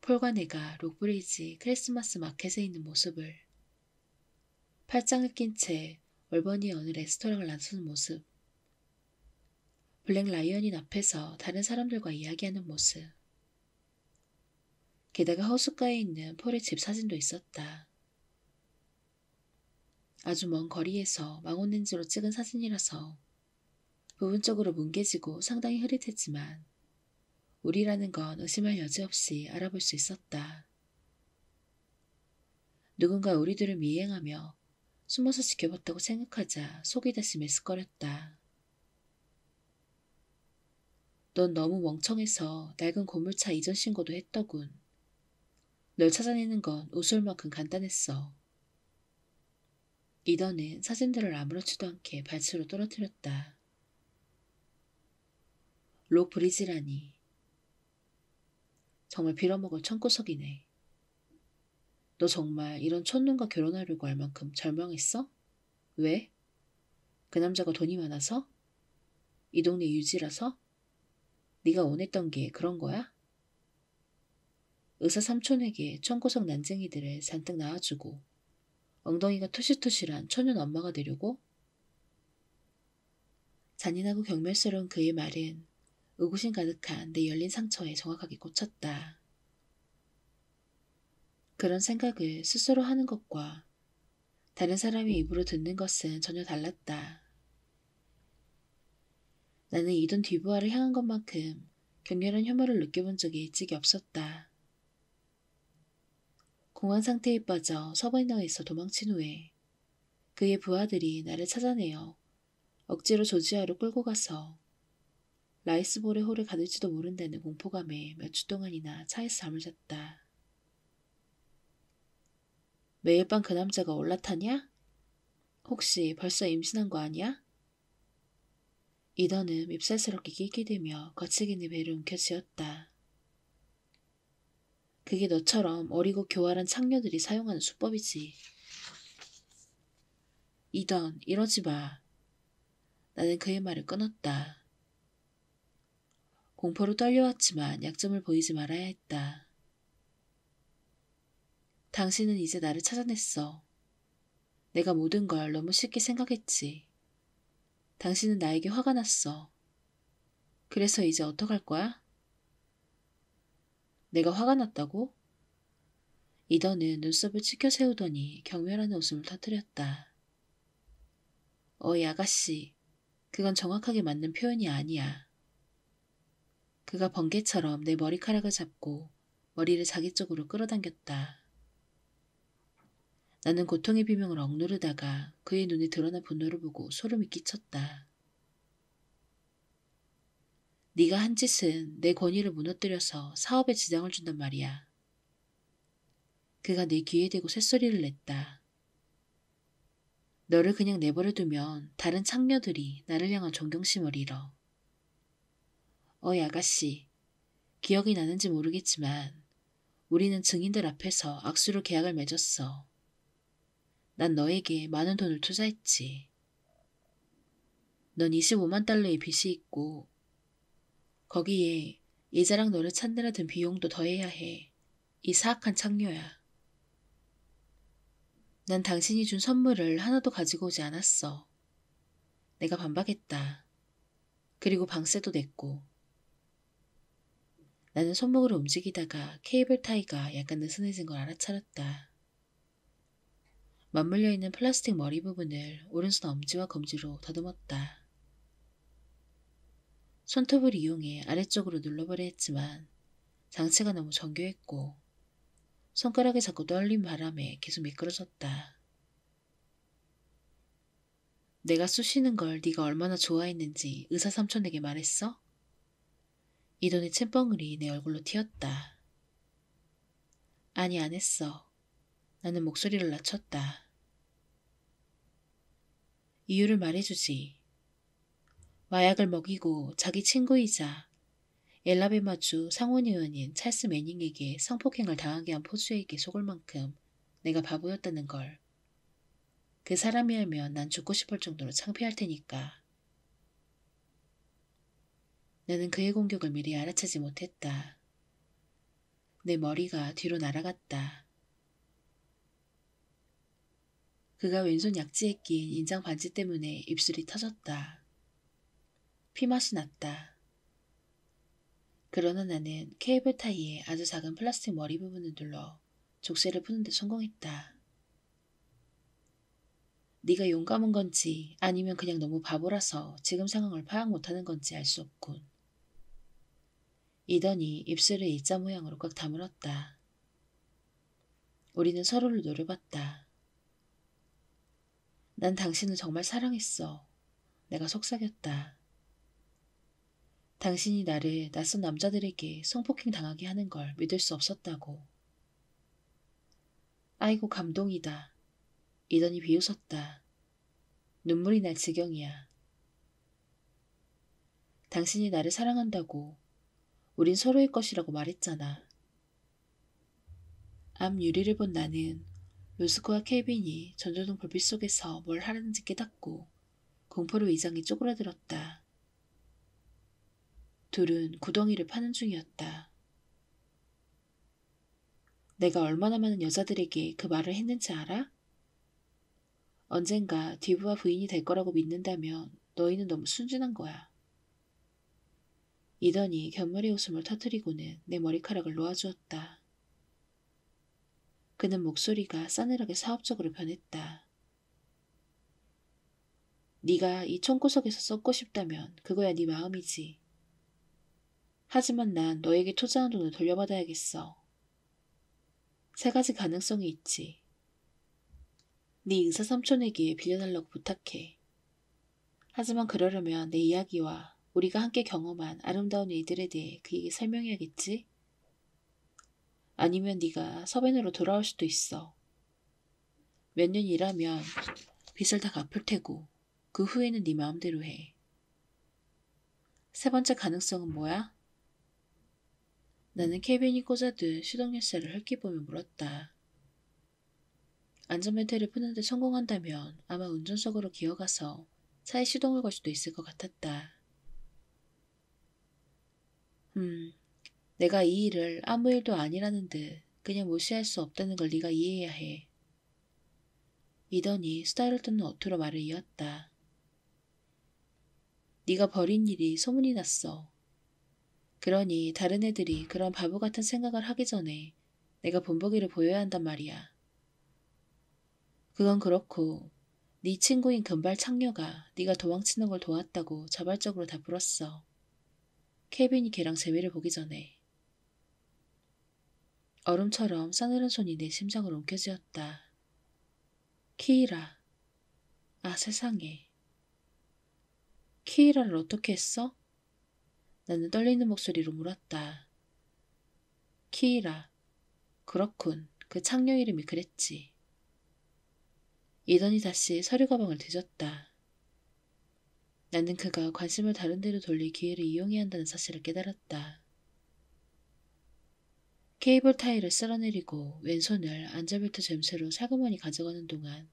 폴과 내가 록브리지 크리스마스 마켓에 있는 모습을, 팔짱을 낀 채 월버니의 어느 레스토랑을 나서는 모습, 블랙 라이언인 앞에서 다른 사람들과 이야기하는 모습, 게다가 호숫가에 있는 폴의 집 사진도 있었다. 아주 먼 거리에서 망원렌즈로 찍은 사진이라서 부분적으로 뭉개지고 상당히 흐릿했지만 우리라는 건 의심할 여지 없이 알아볼 수 있었다. 누군가 우리들을 미행하며 숨어서 지켜봤다고 생각하자 속이 다시 메스꺼렸다. 넌 너무 멍청해서 낡은 고물차 이전 신고도 했더군. 널 찾아내는 건 웃을 만큼 간단했어. 이더는 사진들을 아무렇지도 않게 발치로 떨어뜨렸다. 록 브리지라니. 정말 빌어먹을 천구석이네. 너 정말 이런 촌놈과 결혼하려고 할 만큼 절망했어? 왜? 그 남자가 돈이 많아서? 이 동네 유지라서? 네가 원했던 게 그런 거야? 의사 삼촌에게 천구석 난쟁이들을 잔뜩 낳아주고 엉덩이가 토실토실한 초년 엄마가 되려고? 잔인하고 경멸스러운 그의 말은 의구심 가득한 내 열린 상처에 정확하게 꽂혔다. 그런 생각을 스스로 하는 것과 다른 사람의 입으로 듣는 것은 전혀 달랐다. 나는 이돈 뒤부하를 향한 것만큼 격렬한 혐오를 느껴본 적이 일찍이 없었다. 공황 상태에 빠져 서버너에서 도망친 후에 그의 부하들이 나를 찾아내어 억지로 조지아로 끌고 가서 라이스볼의 홀을 가둘지도 모른다는 공포감에 몇 주 동안이나 차에서 잠을 잤다. 매일 밤 그 남자가 올라타냐? 혹시 벌써 임신한 거 아니야? 이더는 밉살스럽게 낄낄대며 거칠게 내 배를 움켜쥐었다. 그게 너처럼 어리고 교활한 창녀들이 사용하는 수법이지. 이던, 이러지 마. 나는 그의 말을 끊었다. 공포로 떨려왔지만 약점을 보이지 말아야 했다. 당신은 이제 나를 찾아냈어. 내가 모든 걸 너무 쉽게 생각했지. 당신은 나에게 화가 났어. 그래서 이제 어떡할 거야? 내가 화가 났다고? 이더는 눈썹을 치켜 세우더니 경멸하는 웃음을 터뜨렸다. 어이 아가씨, 그건 정확하게 맞는 표현이 아니야. 그가 번개처럼 내 머리카락을 잡고 머리를 자기 쪽으로 끌어당겼다. 나는 고통의 비명을 억누르다가 그의 눈에 드러난 분노를 보고 소름이 끼쳤다. 네가 한 짓은 내 권위를 무너뜨려서 사업에 지장을 준단 말이야. 그가 내 귀에 대고 쇳소리를 냈다. 너를 그냥 내버려두면 다른 창녀들이 나를 향한 존경심을 잃어. 어이 아가씨, 기억이 나는지 모르겠지만 우리는 증인들 앞에서 악수로 계약을 맺었어. 난 너에게 많은 돈을 투자했지. 넌 25만 달러의 빚이 있고 거기에 이자랑 너를 찾느라 든 비용도 더해야 해. 이 사악한 창녀야. 난 당신이 준 선물을 하나도 가지고 오지 않았어. 내가 반박했다. 그리고 방세도 냈고. 나는 손목을 움직이다가 케이블 타이가 약간 느슨해진 걸 알아차렸다. 맞물려 있는 플라스틱 머리 부분을 오른손 엄지와 검지로 더듬었다. 손톱을 이용해 아래쪽으로 눌러보려 했지만 장치가 너무 정교했고 손가락에 자꾸 떨린 바람에 계속 미끄러졌다. 내가 쑤시는 걸 네가 얼마나 좋아했는지 의사 삼촌에게 말했어? 이돈의 챔벙울이 내 얼굴로 튀었다. 아니, 안 했어. 나는 목소리를 낮췄다. 이유를 말해주지. 마약을 먹이고 자기 친구이자 엘라베마주 상원의원인 찰스 매닝에게 성폭행을 당하게 한 포주에게 속을 만큼 내가 바보였다는 걸. 그 사람이 알면 난 죽고 싶을 정도로 창피할 테니까. 나는 그의 공격을 미리 알아채지 못했다. 내 머리가 뒤로 날아갔다. 그가 왼손 약지에 낀 인장 반지 때문에 입술이 터졌다. 피맛이 났다. 그러나 나는 케이블 타이에 아주 작은 플라스틱 머리 부분을 눌러 족쇄를 푸는 데 성공했다. 네가 용감한 건지 아니면 그냥 너무 바보라서 지금 상황을 파악 못하는 건지 알 수 없군. 이더니 입술을 일자 모양으로 꽉 다물었다. 우리는 서로를 노려봤다. 난 당신을 정말 사랑했어. 내가 속삭였다. 당신이 나를 낯선 남자들에게 성폭행 당하게 하는 걸 믿을 수 없었다고. 아이고 감동이다. 이더니 비웃었다. 눈물이 날 지경이야. 당신이 나를 사랑한다고 우린 서로의 것이라고 말했잖아. 앞 유리를 본 나는 로스코와 케빈이 전조등 불빛 속에서 뭘 하려는지 깨닫고 공포로 위장이 쪼그라들었다. 둘은 구덩이를 파는 중이었다. 내가 얼마나 많은 여자들에게 그 말을 했는지 알아? 언젠가 디브와 부인이 될 거라고 믿는다면 너희는 너무 순진한 거야. 이더니 견머리 웃음을 터뜨리고는 내 머리카락을 놓아주었다. 그는 목소리가 싸늘하게 사업적으로 변했다. 네가 이 총구석에서 썩고 싶다면 그거야 네 마음이지. 하지만 난 너에게 투자한 돈을 돌려받아야겠어. 세 가지 가능성이 있지. 네 의사 삼촌에게 빌려달라고 부탁해. 하지만 그러려면 내 이야기와 우리가 함께 경험한 아름다운 일들에 대해 그에게 설명해야겠지? 아니면 네가 서벤으로 돌아올 수도 있어. 몇 년 일하면 빚을 다 갚을 테고 그 후에는 네 마음대로 해. 세 번째 가능성은 뭐야? 나는 케빈이 꽂아둔 시동 열쇠를 흘끼보며 물었다. 안전벨트를 푸는데 성공한다면 아마 운전석으로 기어가서 차에 시동을 걸 수도 있을 것 같았다. 내가 이 일을 아무 일도 아니라는 듯 그냥 무시할 수 없다는 걸 네가 이해해야 해. 이더니 수다를 떠는 어투로 말을 이었다. 네가 벌인 일이 소문이 났어. 그러니 다른 애들이 그런 바보 같은 생각을 하기 전에 내가 본보기를 보여야 한단 말이야. 그건 그렇고 네 친구인 금발 창녀가 네가 도망치는 걸 도왔다고 자발적으로 다 불었어. 케빈이 걔랑 재미를 보기 전에. 얼음처럼 싸늘한 손이 내 심장을 움켜쥐었다. 키이라. 아 세상에. 키이라를 어떻게 했어? 나는 떨리는 목소리로 물었다. 키이라. 그렇군. 그 창녀 이름이 그랬지. 이더니 다시 서류 가방을 뒤졌다. 나는 그가 관심을 다른 데로 돌릴 기회를 이용해야 한다는 사실을 깨달았다. 케이블 타이를 쓸어내리고 왼손을 안전벨트 잼새로 살그머니 가져가는 동안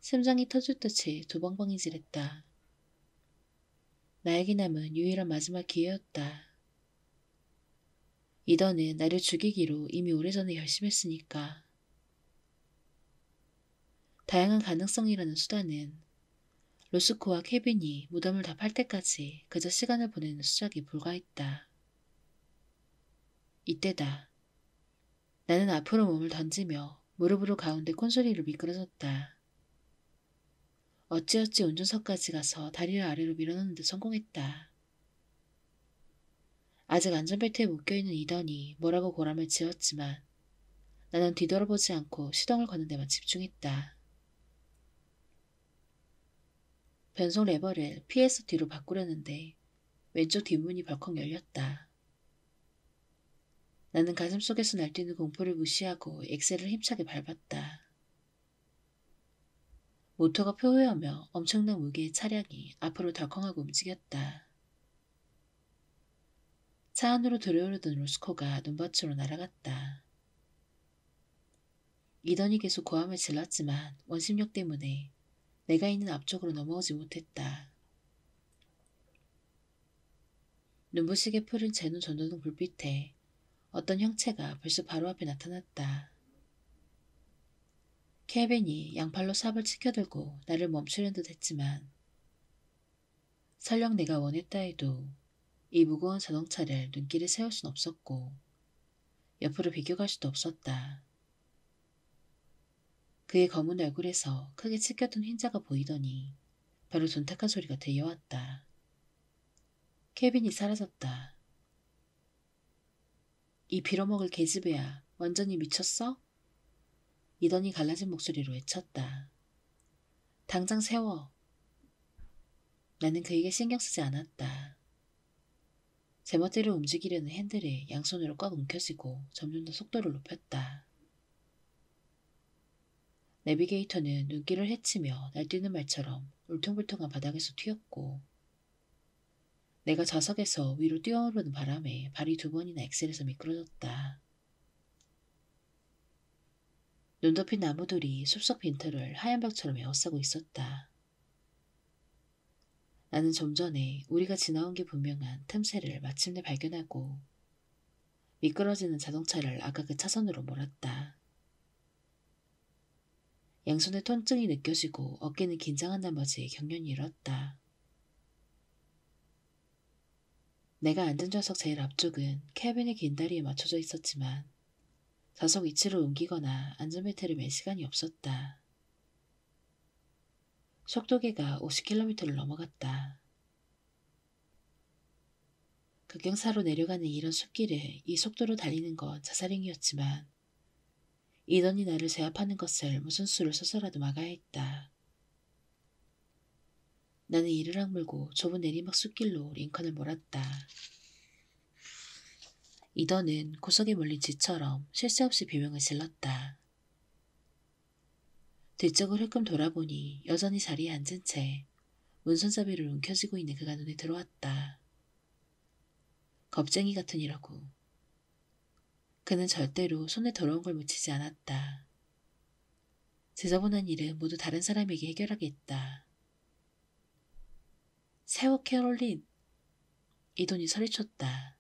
심장이 터질 듯이 두방방이질했다. 나에게 남은 유일한 마지막 기회였다. 이더는 나를 죽이기로 이미 오래전에 결심했으니까. 다양한 가능성이라는 수단은 로스코와 케빈이 무덤을 다 팔 때까지 그저 시간을 보내는 수작에 불과했다. 이때다. 나는 앞으로 몸을 던지며 무릎으로 가운데 콘솔리를 미끄러졌다. 어찌어찌 운전석까지 가서 다리를 아래로 밀어넣는 데 성공했다. 아직 안전벨트에 묶여있는 이더니 뭐라고 고람을 지었지만 나는 뒤돌아보지 않고 시동을 거는 데만 집중했다. 변속 레버를 PS 뒤로 바꾸려는데 왼쪽 뒷문이 벌컥 열렸다. 나는 가슴속에서 날뛰는 공포를 무시하고 엑셀을 힘차게 밟았다. 모터가 포효하며 엄청난 무게의 차량이 앞으로 덜컹하고 움직였다. 차 안으로 들어오르던 로스코가 눈밭으로 날아갔다. 이던이 계속 고함을 질렀지만 원심력 때문에 내가 있는 앞쪽으로 넘어오지 못했다. 눈부시게 푸른 제논 전도등 불빛에 어떤 형체가 벌써 바로 앞에 나타났다. 케빈이 양팔로 삽을 치켜들고 나를 멈추려는 듯 했지만 설령 내가 원했다 해도 이 무거운 자동차를 눈길에 세울 순 없었고 옆으로 비껴갈 수도 없었다. 그의 검은 얼굴에서 크게 찢겼던 흰자가 보이더니 바로 둔탁한 소리가 들려왔다. 케빈이 사라졌다. 이 빌어먹을 계집애야, 완전히 미쳤어? 이더니 갈라진 목소리로 외쳤다. 당장 세워. 나는 그에게 신경 쓰지 않았다. 제멋대로 움직이려는 핸들에 양손으로 꽉 움켜쥐고 점점 더 속도를 높였다. 내비게이터는 눈길을 헤치며 날뛰는 말처럼 울퉁불퉁한 바닥에서 튀었고 내가 좌석에서 위로 뛰어오르는 바람에 발이 2번이나 엑셀에서 미끄러졌다. 눈 덮인 나무들이 숲속 빈털을 하얀 벽처럼 에워싸고 있었다. 나는 좀 전에 우리가 지나온 게 분명한 틈새를 마침내 발견하고 미끄러지는 자동차를 아까 그 차선으로 몰았다. 양손에 통증이 느껴지고 어깨는 긴장한 나머지 경련이 일었다. 내가 앉은 좌석 제일 앞쪽은 케빈의 긴 다리에 맞춰져 있었지만 좌석 위치를 옮기거나 안전벨트를 맬 시간이 없었다. 속도계가 50km를 넘어갔다. 급경사로 내려가는 이런 숲길을 이 속도로 달리는 건 자살행위였지만 이던이 나를 제압하는 것을 무슨 수를 써서라도 막아야 했다. 나는 이를 악물고 좁은 내리막 숲길로 링컨을 몰았다. 이던은 구석에 몰린 쥐처럼 쉴 새 없이 비명을 질렀다. 뒤쪽을 흘끔 돌아보니 여전히 자리에 앉은 채 문손잡이를 움켜쥐고 있는 그가 눈에 들어왔다. 겁쟁이 같으니라고. 그는 절대로 손에 더러운 걸 묻히지 않았다. 지저분한 일은 모두 다른 사람에게 해결하겠다. 세워 캐롤린! 이돈이 소리쳤다.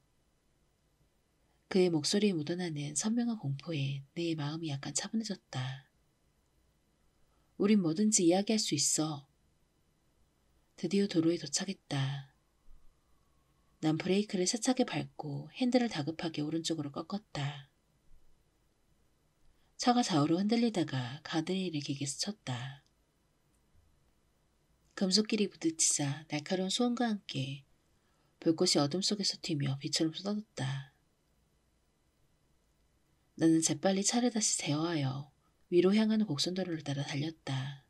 그의 목소리에 묻어나는 선명한 공포에 내 마음이 약간 차분해졌다. 우린 뭐든지 이야기할 수 있어. 드디어 도로에 도착했다. 난 브레이크를 세차게 밟고 핸들을 다급하게 오른쪽으로 꺾었다. 차가 좌우로 흔들리다가 가드레일을 길게 스쳤다. 금속길이 부딪히자 날카로운 소음과 함께 불꽃이 어둠 속에서 튀며 빛처럼 쏟아졌다. 나는 재빨리 차를 다시 제어하여 위로 향하는 곡선도로를 따라 달렸다.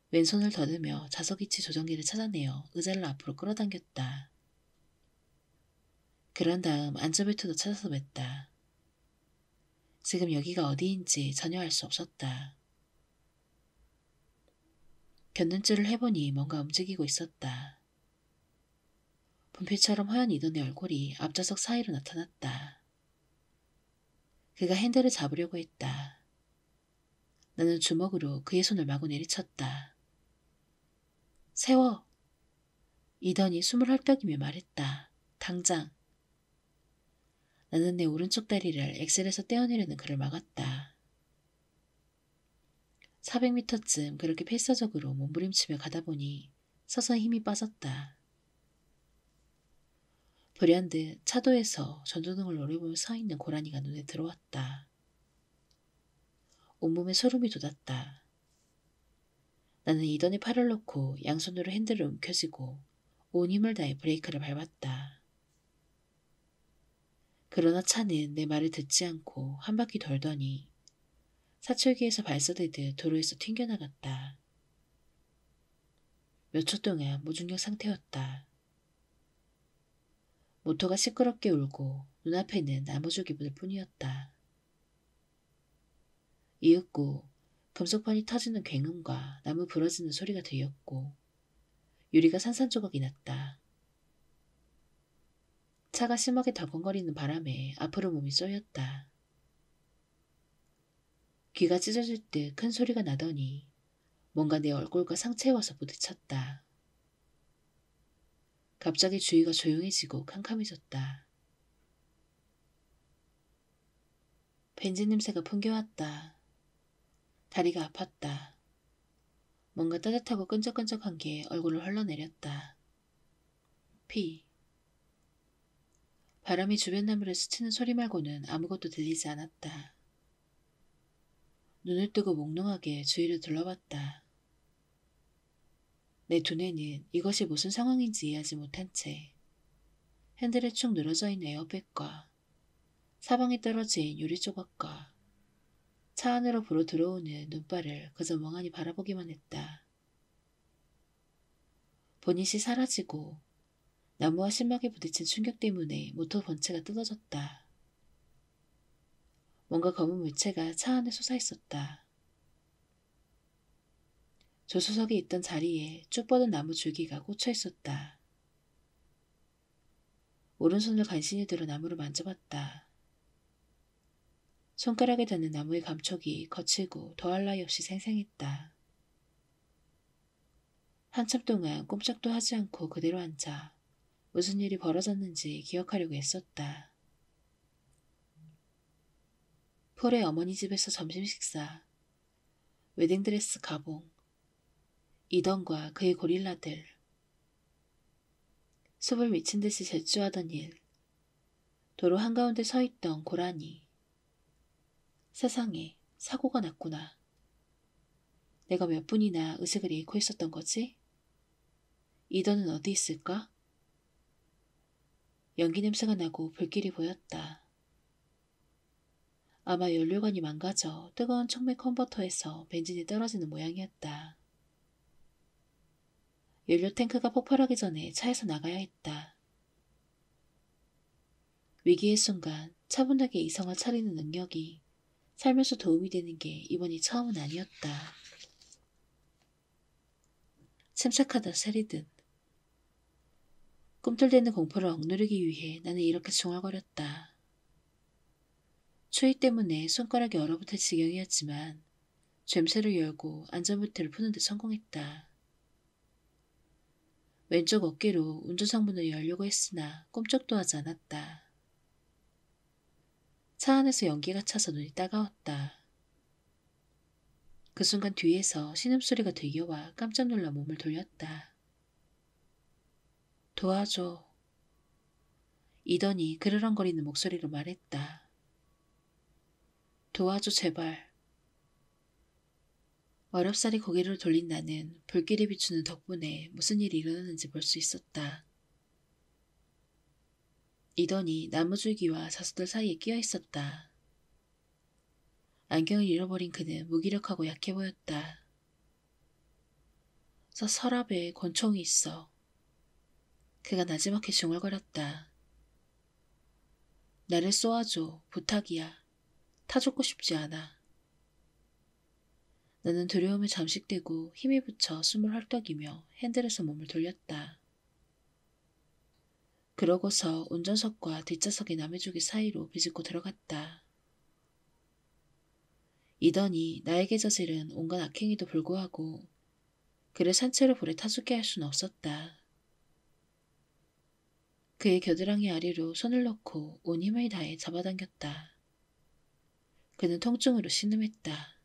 왼손을 더듬여 좌석 위치 조정기를 찾아내어 의자를 앞으로 끌어당겼다. 그런 다음 안전벨트도 찾아서 맸다. 지금 여기가 어디인지 전혀 알 수 없었다. 곁눈질을 해보니 뭔가 움직이고 있었다. 분필처럼 허연 이던의 얼굴이 앞좌석 사이로 나타났다. 그가 핸들을 잡으려고 했다. 나는 주먹으로 그의 손을 마구 내리쳤다. 세워! 이던이 숨을 헐떡이며 말했다. 당장! 나는 내 오른쪽 다리를 엑셀에서 떼어내려는 그를 막았다. 400m쯤 그렇게 필사적으로 몸부림치며 가다 보니 서서히 힘이 빠졌다. 불현듯 차도에서 전조등을 노려보며 서 있는 고라니가 눈에 들어왔다. 온몸에 소름이 돋았다. 나는 이던의 팔을 놓고 양손으로 핸들을 움켜쥐고 온 힘을 다해 브레이크를 밟았다. 그러나 차는 내 말을 듣지 않고 한 바퀴 돌더니 사출기에서 발사되듯 도로에서 튕겨나갔다. 몇 초 동안 무중력 상태였다. 모터가 시끄럽게 울고 눈앞에는 나무줄기 물 뿐이었다. 이윽고 금속판이 터지는 굉음과 나무 부러지는 소리가 들렸고 유리가 산산조각이 났다. 차가 심하게 덜컹거리는 바람에 앞으로 몸이 쏘였다. 귀가 찢어질 듯 큰 소리가 나더니 뭔가 내 얼굴과 상체에 와서 부딪혔다. 갑자기 주위가 조용해지고 캄캄해졌다. 벤진 냄새가 풍겨왔다. 다리가 아팠다. 뭔가 따뜻하고 끈적끈적한 게 얼굴을 흘러내렸다. 피. 바람이 주변 나무를 스치는 소리 말고는 아무것도 들리지 않았다. 눈을 뜨고 몽롱하게 주위를 둘러봤다. 내 두뇌는 이것이 무슨 상황인지 이해하지 못한 채 핸들에 축 늘어져 있는 에어백과 사방에 떨어진 유리 조각과 차 안으로 불어 들어오는 눈발을 그저 멍하니 바라보기만 했다. 보닛이 사라지고 나무와 심하게 부딪힌 충격 때문에 모터 본체가 뜯어졌다. 뭔가 검은 물체가 차 안에 솟아있었다. 조수석에 있던 자리에 쭉 뻗은 나무 줄기가 꽂혀있었다. 오른손을 간신히 들어 나무를 만져봤다. 손가락에 닿는 나무의 감촉이 거칠고 더할 나위 없이 생생했다. 한참 동안 꼼짝도 하지 않고 그대로 앉아 무슨 일이 벌어졌는지 기억하려고 애썼다. 폴의 어머니 집에서 점심 식사, 웨딩드레스 가봉, 이던과 그의 고릴라들, 숲을 미친 듯이 질주하던 일, 도로 한가운데 서 있던 고라니. 세상에 사고가 났구나. 내가 몇 분이나 의식을 잃고 있었던 거지? 이던은 어디 있을까? 연기 냄새가 나고 불길이 보였다. 아마 연료관이 망가져 뜨거운 촉매 컨버터에서 벤진이 떨어지는 모양이었다. 연료 탱크가 폭발하기 전에 차에서 나가야 했다. 위기의 순간 차분하게 이성을 차리는 능력이 살면서 도움이 되는 게 이번이 처음은 아니었다. 침착하다 세리든. 꿈틀대는 공포를 억누르기 위해 나는 이렇게 중얼거렸다. 추위 때문에 손가락이 얼어붙을 지경이었지만 죬쇠를 열고 안전벨트를 푸는 데 성공했다. 왼쪽 어깨로 운전석 문을 열려고 했으나 꼼짝도 하지 않았다. 차 안에서 연기가 차서 눈이 따가웠다. 그 순간 뒤에서 신음소리가 들려와 깜짝 놀라 몸을 돌렸다. 도와줘. 이더니 그르렁거리는 목소리로 말했다. 도와줘 제발. 어렵사리 고개를 돌린 나는 불길이 비추는 덕분에 무슨 일이 일어나는지 볼 수 있었다. 이더니 나무줄기와 자수들 사이에 끼어 있었다. 안경을 잃어버린 그는 무기력하고 약해 보였다. 서랍에 권총이 있어. 그가 나지막히 중얼거렸다. 나를 쏘아줘. 부탁이야. 타 죽고 싶지 않아. 나는 두려움에 잠식되고 힘이 붙여 숨을 헐떡이며 핸들에서 몸을 돌렸다. 그러고서 운전석과 뒷좌석의 나무줄기 사이로 비집고 들어갔다. 이더니 나에게 저지른 온갖 악행에도 불구하고 그를 산채로 불에 타죽게 할 수는 없었다. 그의 겨드랑이 아래로 손을 넣고 온 힘을 다해 잡아당겼다. 그는 통증으로 신음했다.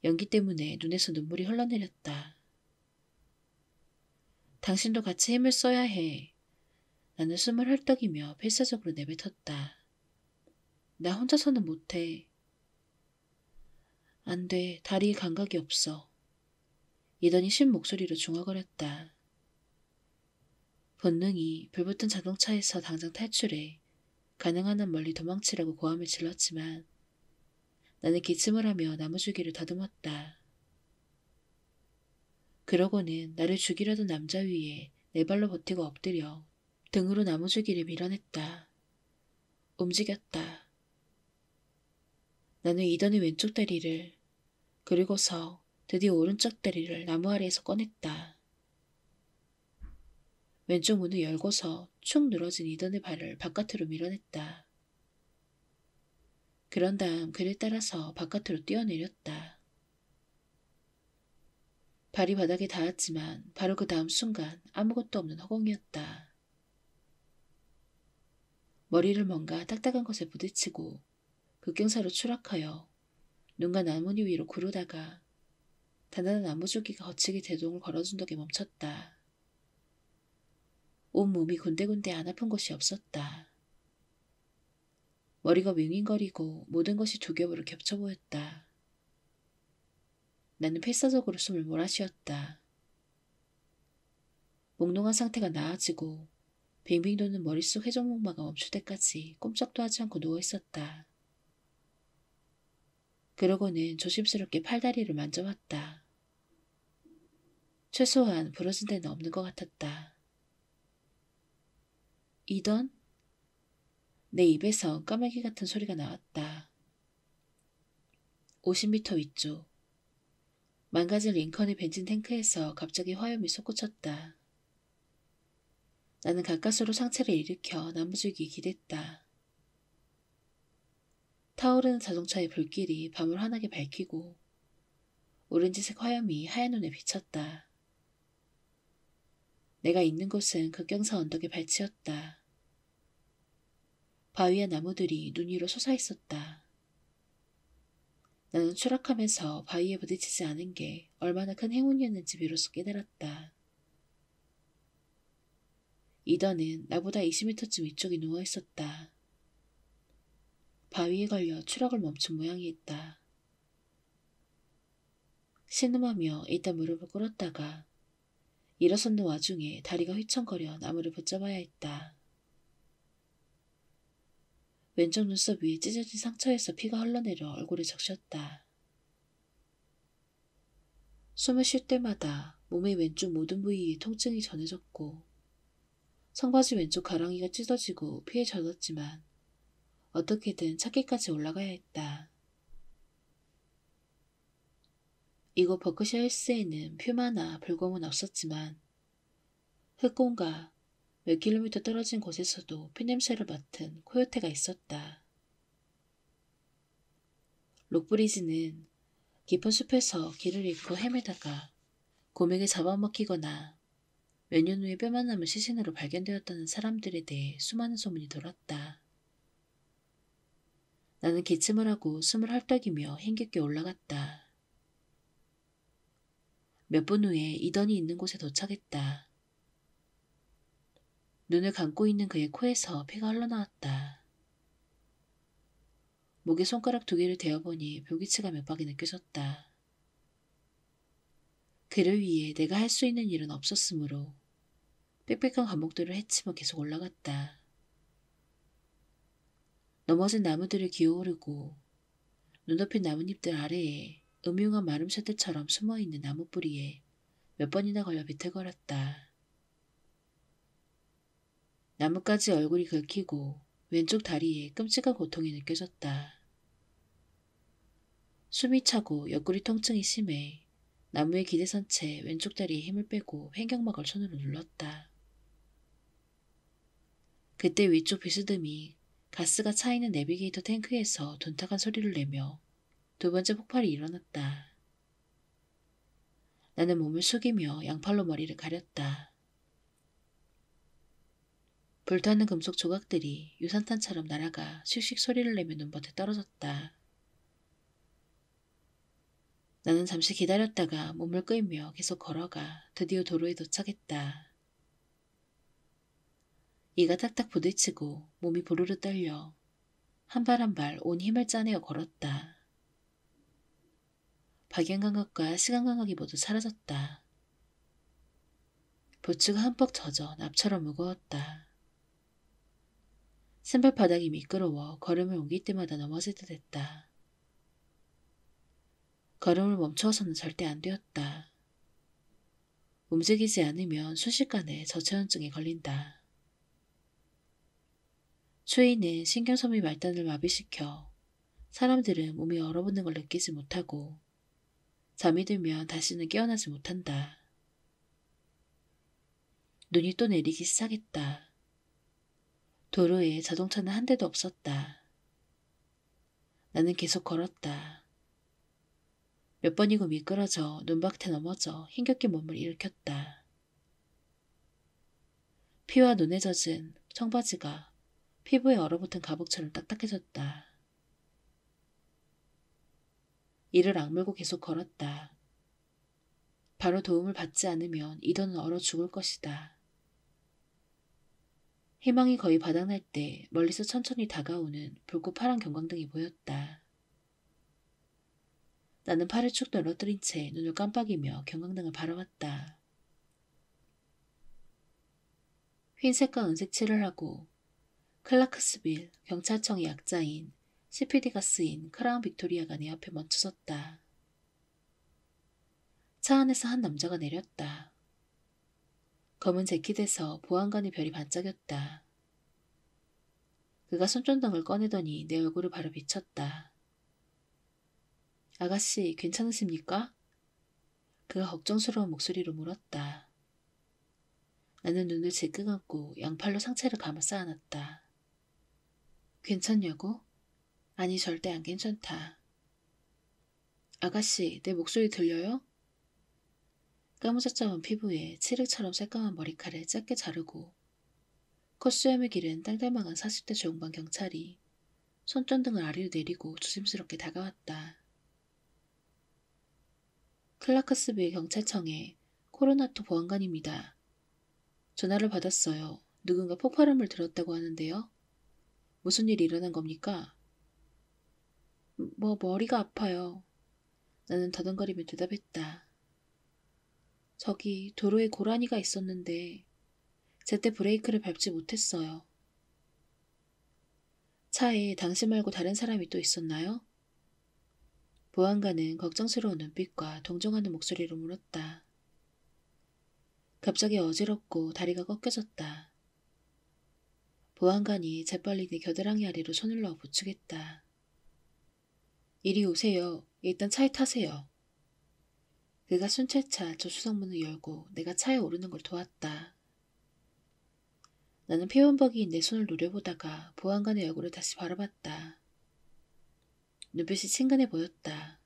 연기 때문에 눈에서 눈물이 흘러내렸다. 당신도 같이 힘을 써야 해. 나는 숨을 헐떡이며 필사적으로 내뱉었다. 나 혼자서는 못해. 안 돼. 다리에 감각이 없어. 이더니 쉰 목소리로 중얼거렸다. 본능이 불붙은 자동차에서 당장 탈출해 가능한 한 멀리 도망치라고 고함을 질렀지만 나는 기침을 하며 나무줄기를 다듬었다. 그러고는 나를 죽이려던 남자 위에 네 발로 버티고 엎드려 등으로 나무주기를 밀어냈다. 움직였다. 나는 이던의 왼쪽 다리를, 그리고서 드디어 오른쪽 다리를 나무 아래에서 꺼냈다. 왼쪽 문을 열고서 축 늘어진 이던의 발을 바깥으로 밀어냈다. 그런 다음 그를 따라서 바깥으로 뛰어내렸다. 발이 바닥에 닿았지만 바로 그 다음 순간 아무것도 없는 허공이었다. 머리를 뭔가 딱딱한 것에 부딪히고 급경사로 추락하여 눈과 나뭇잎 위로 구르다가 단단한 나무조기가 거치게 제동을 걸어준 덕에 멈췄다. 온 몸이 군데군데 안 아픈 곳이 없었다. 머리가 윙윙거리고 모든 것이 두 겹으로 겹쳐 보였다. 나는 필사적으로 숨을 몰아쉬었다. 몽롱한 상태가 나아지고 빙빙 도는 머릿속 회전목마가 멈출 때까지 꼼짝도 하지 않고 누워있었다. 그러고는 조심스럽게 팔다리를 만져봤다. 최소한 부러진 데는 없는 것 같았다. 이던? 내 입에서 까마귀 같은 소리가 나왔다. 50m 위쪽. 망가진 링컨의 벤진 탱크에서 갑자기 화염이 솟구쳤다. 나는 가까스로 상체를 일으켜 나무줄기에 기댔다. 타오르는 자동차의 불길이 밤을 환하게 밝히고 오렌지색 화염이 하얀 눈에 비쳤다. 내가 있는 곳은 급경사 언덕의 발치였다. 바위와 나무들이 눈 위로 솟아있었다. 나는 추락하면서 바위에 부딪히지 않은 게 얼마나 큰 행운이었는지 비로소 깨달았다. 이더는 나보다 20m쯤 위쪽에 누워있었다. 바위에 걸려 추락을 멈춘 모양이었다. 신음하며 일단 무릎을 꿇었다가 일어섰는 와중에 다리가 휘청거려 나무를 붙잡아야 했다. 왼쪽 눈썹 위에 찢어진 상처에서 피가 흘러내려 얼굴에 적셨다. 숨을 쉴 때마다 몸의 왼쪽 모든 부위에 통증이 전해졌고 청바지 왼쪽 가랑이가 찢어지고 피에 젖었지만 어떻게든 찾기까지 올라가야 했다. 이곳 버크셔힐스에는 퓨마나 불곰은 없었지만 흑곰과 몇 킬로미터 떨어진 곳에서도 피냄새를 맡은 코요테가 있었다. 록브리지는 깊은 숲에서 길을 잃고 헤매다가 곰에게 잡아먹히거나 몇 년 후에 뼈만 남은 시신으로 발견되었다는 사람들에 대해 수많은 소문이 돌았다. 나는 기침을 하고 숨을 헐떡이며 힘겹게 올라갔다. 몇 분 후에 이던이 있는 곳에 도착했다. 눈을 감고 있는 그의 코에서 피가 흘러나왔다. 목에 손가락 두 개를 대어보니 불기치가 몇 방이 느껴졌다. 그를 위해 내가 할 수 있는 일은 없었으므로 빽빽한 과목들을 헤치며 계속 올라갔다. 넘어진 나무들을 기어오르고 눈높인 나뭇잎들 아래에 음흉한 마름샤들처럼 숨어있는 나무뿌리에 몇 번이나 걸려 비틀거렸다. 나뭇가지 얼굴이 긁히고 왼쪽 다리에 끔찍한 고통이 느껴졌다. 숨이 차고 옆구리 통증이 심해 나무에 기대선 채 왼쪽 다리에 힘을 빼고 횡격막을 손으로 눌렀다. 그때 위쪽 비스듬히 가스가 차있는 내비게이터 탱크에서 둔탁한 소리를 내며 두 번째 폭발이 일어났다. 나는 몸을 숙이며 양팔로 머리를 가렸다. 불타는 금속 조각들이 유산탄처럼 날아가 슉슉 소리를 내며 눈밭에 떨어졌다. 나는 잠시 기다렸다가 몸을 끌며 계속 걸어가 드디어 도로에 도착했다. 이가 탁탁 부딪히고 몸이 부르르 떨려 한 발 한 발 온 힘을 짜내어 걸었다. 박연감각과 시간감각이 모두 사라졌다. 부츠가 흠뻑 젖어 납처럼 무거웠다. 신발 바닥이 미끄러워 걸음을 옮길 때마다 넘어질 듯 했다. 걸음을 멈추어서는 절대 안 되었다. 움직이지 않으면 순식간에 저체온증에 걸린다. 추위는 신경섬유 말단을 마비시켜 사람들은 몸이 얼어붙는 걸 느끼지 못하고 잠이 들면 다시는 깨어나지 못한다. 눈이 또 내리기 시작했다. 도로에 자동차는 한 대도 없었다. 나는 계속 걸었다. 몇 번이고 미끄러져 눈밭에 넘어져 힘겹게 몸을 일으켰다. 피와 눈에 젖은 청바지가 피부에 얼어붙은 가복처럼 딱딱해졌다. 이를 악물고 계속 걸었다. 바로 도움을 받지 않으면 이더는 얼어 죽을 것이다. 희망이 거의 바닥날 때 멀리서 천천히 다가오는 붉고 파란 경광등이 보였다. 나는 팔을 축 늘어뜨린 채 눈을 깜빡이며 경광등을 바라봤다. 흰색과 은색 칠을 하고 클라크스빌 경찰청의 약자인 CPD가 쓰인 크라운 빅토리아가 내 앞에 멈춰섰다. 차 안에서 한 남자가 내렸다. 검은 재킷에서 보안관의 별이 반짝였다. 그가 손전등을 꺼내더니 내 얼굴을 바로 비쳤다. 아가씨, 괜찮으십니까? 그가 걱정스러운 목소리로 물었다. 나는 눈을 질끈 감고 양팔로 상체를 감아 쌓아놨다. 괜찮냐고? 아니, 절대 안 괜찮다. 아가씨, 내 목소리 들려요? 까무잡잡한 피부에 칠흑처럼 새까만 머리칼을 짧게 자르고 콧수염을 기른 땅달망한 40대 조용반 경찰이 손전등을 아래로 내리고 조심스럽게 다가왔다. 클라크스빌 경찰청의 코로나토 보안관입니다. 전화를 받았어요. 누군가 폭발음을 들었다고 하는데요. 무슨 일이 일어난 겁니까? 머리가 아파요. 나는 더듬거리며 대답했다. 저기 도로에 고라니가 있었는데 제때 브레이크를 밟지 못했어요. 차에 당신 말고 다른 사람이 또 있었나요? 보안관은 걱정스러운 눈빛과 동정하는 목소리로 물었다. 갑자기 어지럽고 다리가 꺾여졌다. 보안관이 재빨리 내 겨드랑이 아래로 손을 넣어 부축했다. 이리 오세요. 일단 차에 타세요. 그가 순찰차 조수석문을 열고 내가 차에 오르는 걸 도왔다. 나는 피원벅이인 내 손을 노려보다가 보안관의 얼굴을 다시 바라봤다. 눈빛이 친근해 보였다.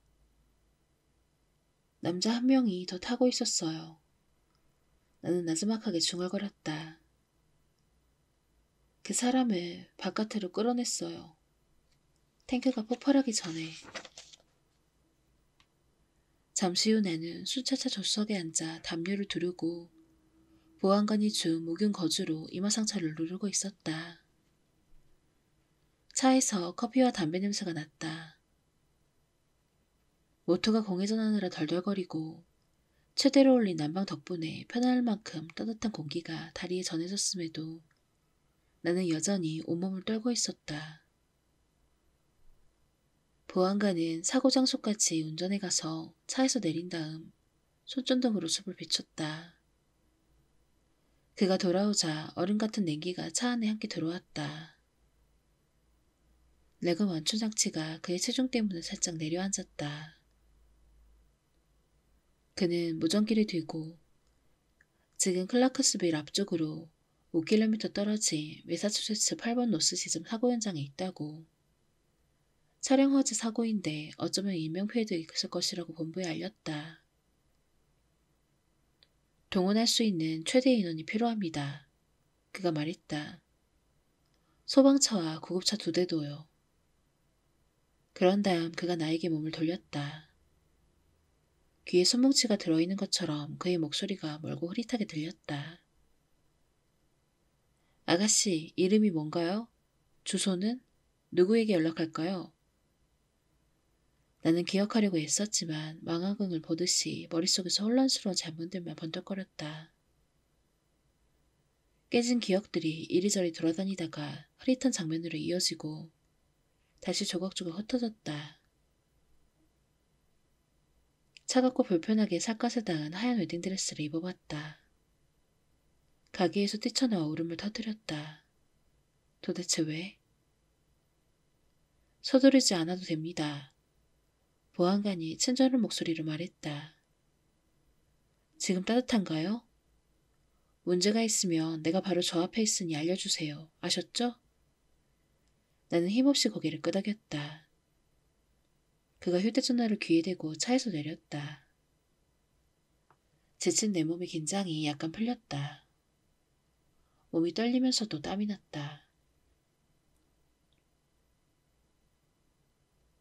남자 한 명이 더 타고 있었어요. 나는 나지막하게 중얼거렸다. 그 사람을 바깥으로 끌어냈어요. 탱크가 폭발하기 전에. 잠시 후 나는 순찰차 조수석에 앉아 담요를 두르고 보안관이 준 묵은 거주로 이마 상처를 누르고 있었다. 차에서 커피와 담배 냄새가 났다. 모터가 공회전하느라 덜덜거리고 최대로 올린 난방 덕분에 편안할 만큼 따뜻한 공기가 다리에 전해졌음에도 나는 여전히 온몸을 떨고 있었다. 보안관은 사고 장소까지 운전해 가서 차에서 내린 다음 손전등으로 숲을 비췄다. 그가 돌아오자 얼음 같은 냉기가 차 안에 함께 들어왔다. 레그 완충 장치가 그의 체중 때문에 살짝 내려앉았다. 그는 무전기를 들고 지금 클라크스빌 앞쪽으로 5km 떨어진 매사추세츠 8번 노스 시점 사고 현장에 있다고. 차량 화재 사고인데 어쩌면 인명피해도 있을 것이라고 본부에 알렸다. 동원할 수 있는 최대 인원이 필요합니다. 그가 말했다. 소방차와 구급차 2대도요. 그런 다음 그가 나에게 몸을 돌렸다. 귀에 손뭉치가 들어있는 것처럼 그의 목소리가 멀고 흐릿하게 들렸다. 아가씨, 이름이 뭔가요? 주소는? 누구에게 연락할까요? 나는 기억하려고 애썼지만 망원경을 보듯이 머릿속에서 혼란스러운 잘못들만 번쩍거렸다. 깨진 기억들이 이리저리 돌아다니다가 흐릿한 장면으로 이어지고 다시 조각조각 흩어졌다. 차갑고 불편하게 살갗에 닿은 하얀 웨딩드레스를 입어봤다. 가게에서 뛰쳐나와 울음을 터뜨렸다. 도대체 왜? 서두르지 않아도 됩니다. 보안관이 친절한 목소리로 말했다. 지금 따뜻한가요? 문제가 있으면 내가 바로 저 앞에 있으니 알려주세요. 아셨죠? 나는 힘없이 고개를 끄덕였다. 그가 휴대전화를 귀에 대고 차에서 내렸다. 지친 내 몸의 긴장이 약간 풀렸다. 몸이 떨리면서도 땀이 났다.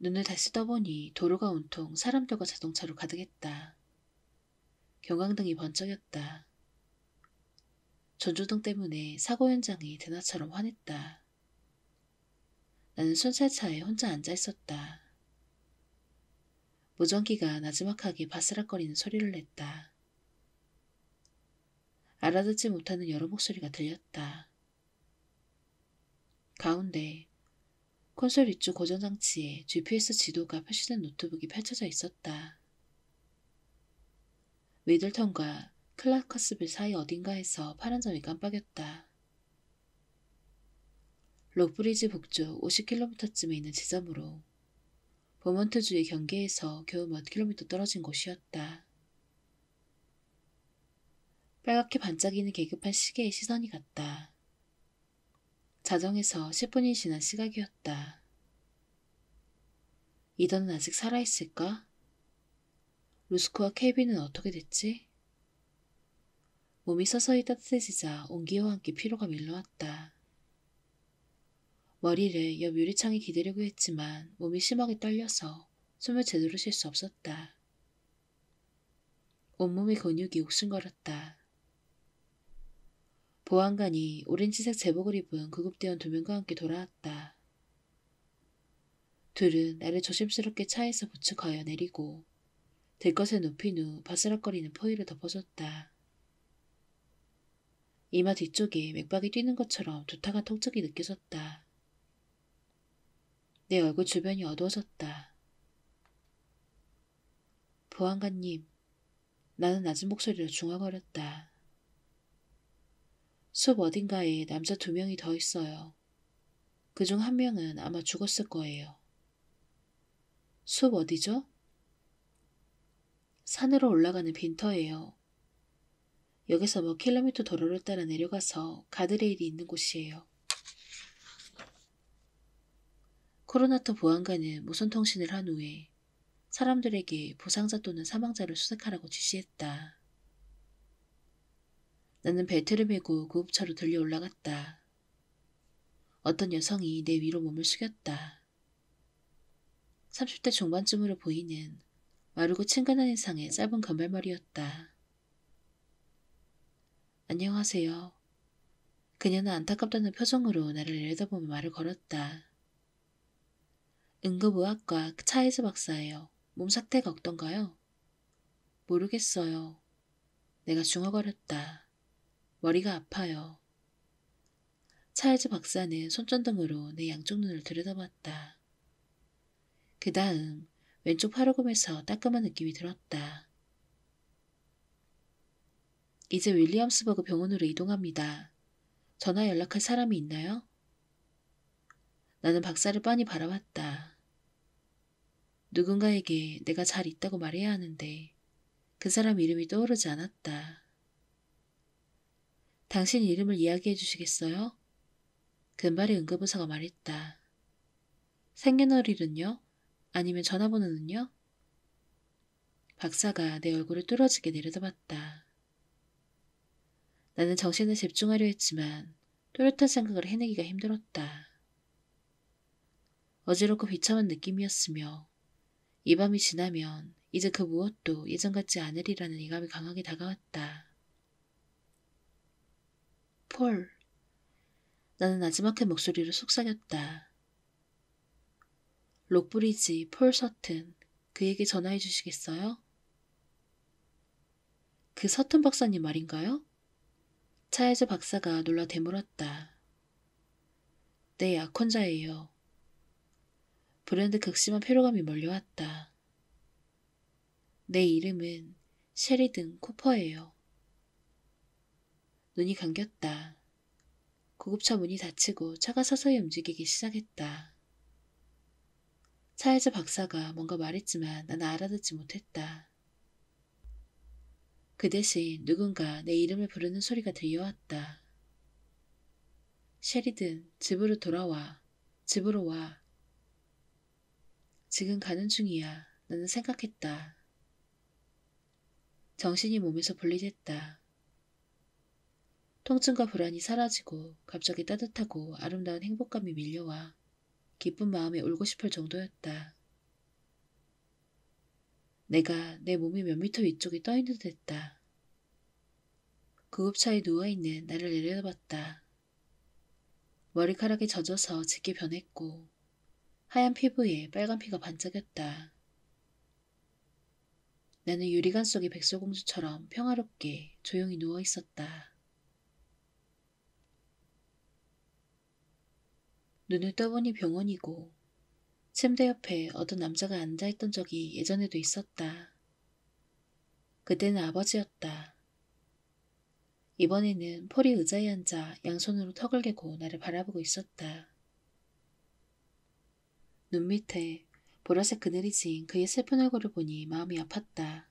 눈을 다시 떠보니 도로가 온통 사람들과 자동차로 가득했다. 경광등이 번쩍였다. 전조등 때문에 사고 현장이 대낮처럼 환했다. 나는 순찰차에 혼자 앉아 있었다. 무전기가 나지막하게 바스락거리는 소리를 냈다. 알아듣지 못하는 여러 목소리가 들렸다. 가운데 콘솔 위쪽 고정장치에 GPS 지도가 표시된 노트북이 펼쳐져 있었다. 미들턴과 클라커스빌 사이 어딘가에서 파란 점이 깜빡였다. 록브리지 북쪽 50km쯤에 있는 지점으로 버먼트주의 경계에서 겨우 몇 킬로미터 떨어진 곳이었다. 빨갛게 반짝이는 계급한 시계에 시선이 갔다. 자정에서 10분이 지난 시각이었다. 이던은 아직 살아있을까? 루스코와 케이비는 어떻게 됐지? 몸이 서서히 따뜻해지자 온기와 함께 피로가 밀려왔다. 머리를 옆 유리창에 기대려고 했지만 몸이 심하게 떨려서 숨을 제대로 쉴 수 없었다. 온몸의 근육이 옥신거렸다. 보안관이 오렌지색 제복을 입은 구급대원 2명과 함께 돌아왔다. 둘은 나를 조심스럽게 차에서 부축하여 내리고 들것에 눕힌 후 바스락거리는 포일을 덮어줬다. 이마 뒤쪽에 맥박이 뛰는 것처럼 두타간 통증이 느껴졌다. 내 얼굴 주변이 어두워졌다. 보안관님, 나는 낮은 목소리로 중얼거렸다. 숲 어딘가에 남자 2명이 더 있어요. 그중 1명은 아마 죽었을 거예요. 숲 어디죠? 산으로 올라가는 빈터예요. 여기서 몇 킬로미터 도로를 따라 내려가서 가드레일이 있는 곳이에요. 코로나터 보안관은 무선통신을 한 후에 사람들에게 부상자 또는 사망자를 수색하라고 지시했다. 나는 벨트를 메고 구급차로 들려 올라갔다. 어떤 여성이 내 위로 몸을 숙였다. 30대 중반쯤으로 보이는 마르고 친근한 인상의 짧은 금발머리였다. 안녕하세요. 그녀는 안타깝다는 표정으로 나를 내려다보며 말을 걸었다. 응급의학과 차이즈 박사예요. 몸 상태가 어떤가요? 모르겠어요. 내가 중얼거렸다. 머리가 아파요. 차이즈 박사는 손전등으로 내 양쪽 눈을 들여다봤다. 그 다음 왼쪽 팔오금에서 따끔한 느낌이 들었다. 이제 윌리엄스버그 병원으로 이동합니다. 전화 연락할 사람이 있나요? 나는 박사를 빤히 바라봤다. 누군가에게 내가 잘 있다고 말해야 하는데 그 사람 이름이 떠오르지 않았다. 당신 이름을 이야기해 주시겠어요? 금발의 응급의사가 말했다. 생년월일은요? 아니면 전화번호는요? 박사가 내 얼굴을 뚫어지게 내려다봤다. 나는 정신을 집중하려 했지만 또렷한 생각을 해내기가 힘들었다. 어지럽고 비참한 느낌이었으며 이 밤이 지나면 이제 그 무엇도 예전 같지 않으리라는 예감이 강하게 다가왔다. 폴. 나는 나지막한 목소리로 속삭였다. 록브리지 폴 서튼. 그에게 전화해 주시겠어요? 그 서튼 박사님 말인가요? 차에서 박사가 놀라 되물었다. 네, 약혼자예요. 브랜드 극심한 피로감이 몰려왔다. 내 이름은 셰리든 쿠퍼예요. 눈이 감겼다. 구급차 문이 닫히고 차가 서서히 움직이기 시작했다. 차에서 박사가 뭔가 말했지만 나는 알아듣지 못했다. 그 대신 누군가 내 이름을 부르는 소리가 들려왔다. 셰리든, 집으로 돌아와. 집으로 와. 지금 가는 중이야. 나는 생각했다. 정신이 몸에서 분리됐다. 통증과 불안이 사라지고 갑자기 따뜻하고 아름다운 행복감이 밀려와 기쁜 마음에 울고 싶을 정도였다. 내가 내 몸이 몇 미터 위쪽에 떠있는 듯 했다. 구급차에 누워있는 나를 내려다봤다. 머리카락이 젖어서 짙게 변했고 하얀 피부에 빨간 피가 반짝였다. 나는 유리관 속의 백설공주처럼 평화롭게 조용히 누워있었다. 눈을 떠보니 병원이고 침대 옆에 어떤 남자가 앉아있던 적이 예전에도 있었다. 그때는 아버지였다. 이번에는 폴이 의자에 앉아 양손으로 턱을 개고 나를 바라보고 있었다. 눈 밑에 보라색 그늘이 진 그의 슬픈 얼굴을 보니 마음이 아팠다.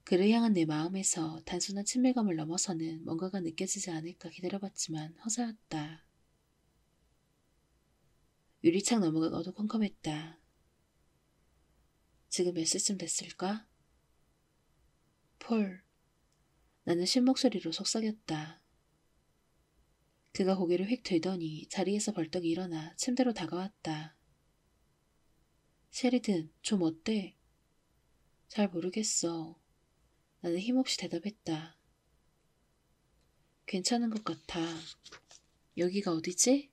그를 향한 내 마음에서 단순한 친밀감을 넘어서는 뭔가가 느껴지지 않을까 기다려봤지만 허사였다. 유리창 너머가 어두컴컴했다. 지금 몇 시쯤 됐을까? 폴. 나는 쉰 목소리로 속삭였다. 그가 고개를 휙 들더니 자리에서 벌떡 일어나 침대로 다가왔다. 셰리든, 좀 어때? 잘 모르겠어. 나는 힘없이 대답했다. 괜찮은 것 같아. 여기가 어디지?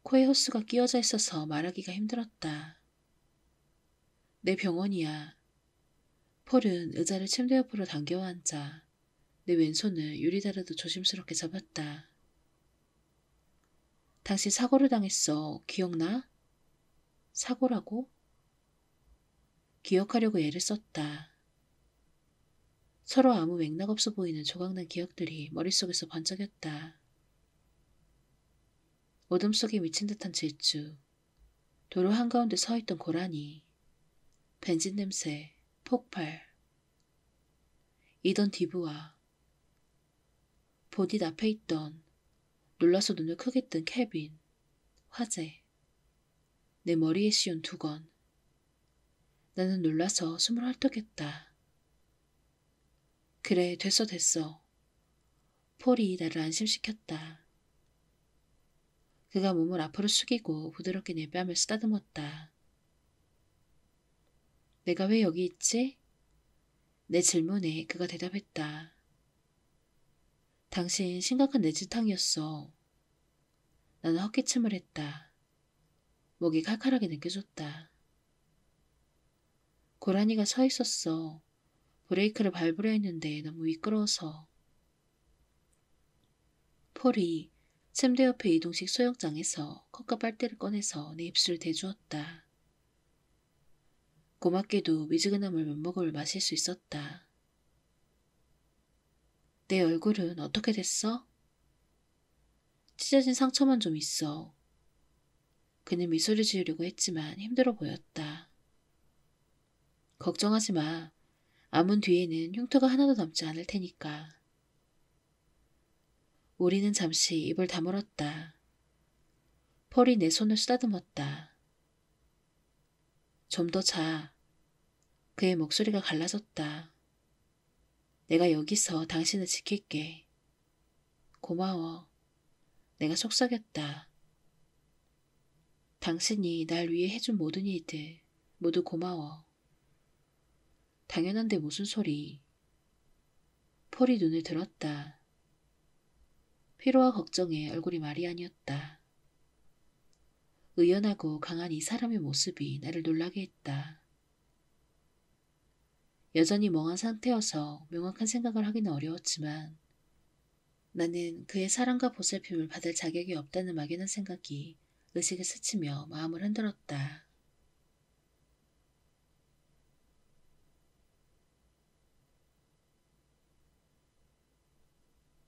코에 호스가 끼워져 있어서 말하기가 힘들었다. 내 병원이야. 폴은 의자를 침대 옆으로 당겨와 앉아 내 왼손을 유리다루도 조심스럽게 잡았다. 당신 사고를 당했어. 기억나? 사고라고? 기억하려고 애를 썼다. 서로 아무 맥락 없어 보이는 조각난 기억들이 머릿속에서 번쩍였다. 어둠 속에 미친 듯한 질주, 도로 한가운데 서있던 고라니, 벤진 냄새, 폭발, 이던 디브와 보딧 앞에 있던 놀라서 눈을 크게 뜬 케빈, 화재, 내 머리에 씌운 두건. 나는 놀라서 숨을 헐떡였다. 그래, 됐어. 폴이 나를 안심시켰다. 그가 몸을 앞으로 숙이고 부드럽게 내 뺨을 쓰다듬었다. 내가 왜 여기 있지? 내 질문에 그가 대답했다. 당신 심각한 뇌진탕이었어. 나는 헛기침을 했다. 목이 칼칼하게 느껴졌다. 고라니가 서 있었어. 브레이크를 밟으려 했는데 너무 미끄러워서. 폴이 침대 옆에 이동식 소형장에서 컵과 빨대를 꺼내서 내 입술을 대주었다. 고맙게도 미지근한 물 몇 모금을 마실 수 있었다. 내 얼굴은 어떻게 됐어? 찢어진 상처만 좀 있어. 그는 미소를 지으려고 했지만 힘들어 보였다. 걱정하지 마. 암문 뒤에는 흉터가 하나도 남지 않을 테니까. 우리는 잠시 입을 다물었다. 폴이 내 손을 쓰다듬었다. 좀 더 자. 그의 목소리가 갈라졌다. 내가 여기서 당신을 지킬게. 고마워. 내가 속삭였다. 당신이 날 위해 해준 모든 일들 모두 고마워. 당연한데 무슨 소리. 폴이 눈을 들었다. 피로와 걱정에 얼굴이 말이 아니었다. 의연하고 강한 이 사람의 모습이 나를 놀라게 했다. 여전히 멍한 상태여서 명확한 생각을 하기는 어려웠지만 나는 그의 사랑과 보살핌을 받을 자격이 없다는 막연한 생각이 의식을 스치며 마음을 흔들었다.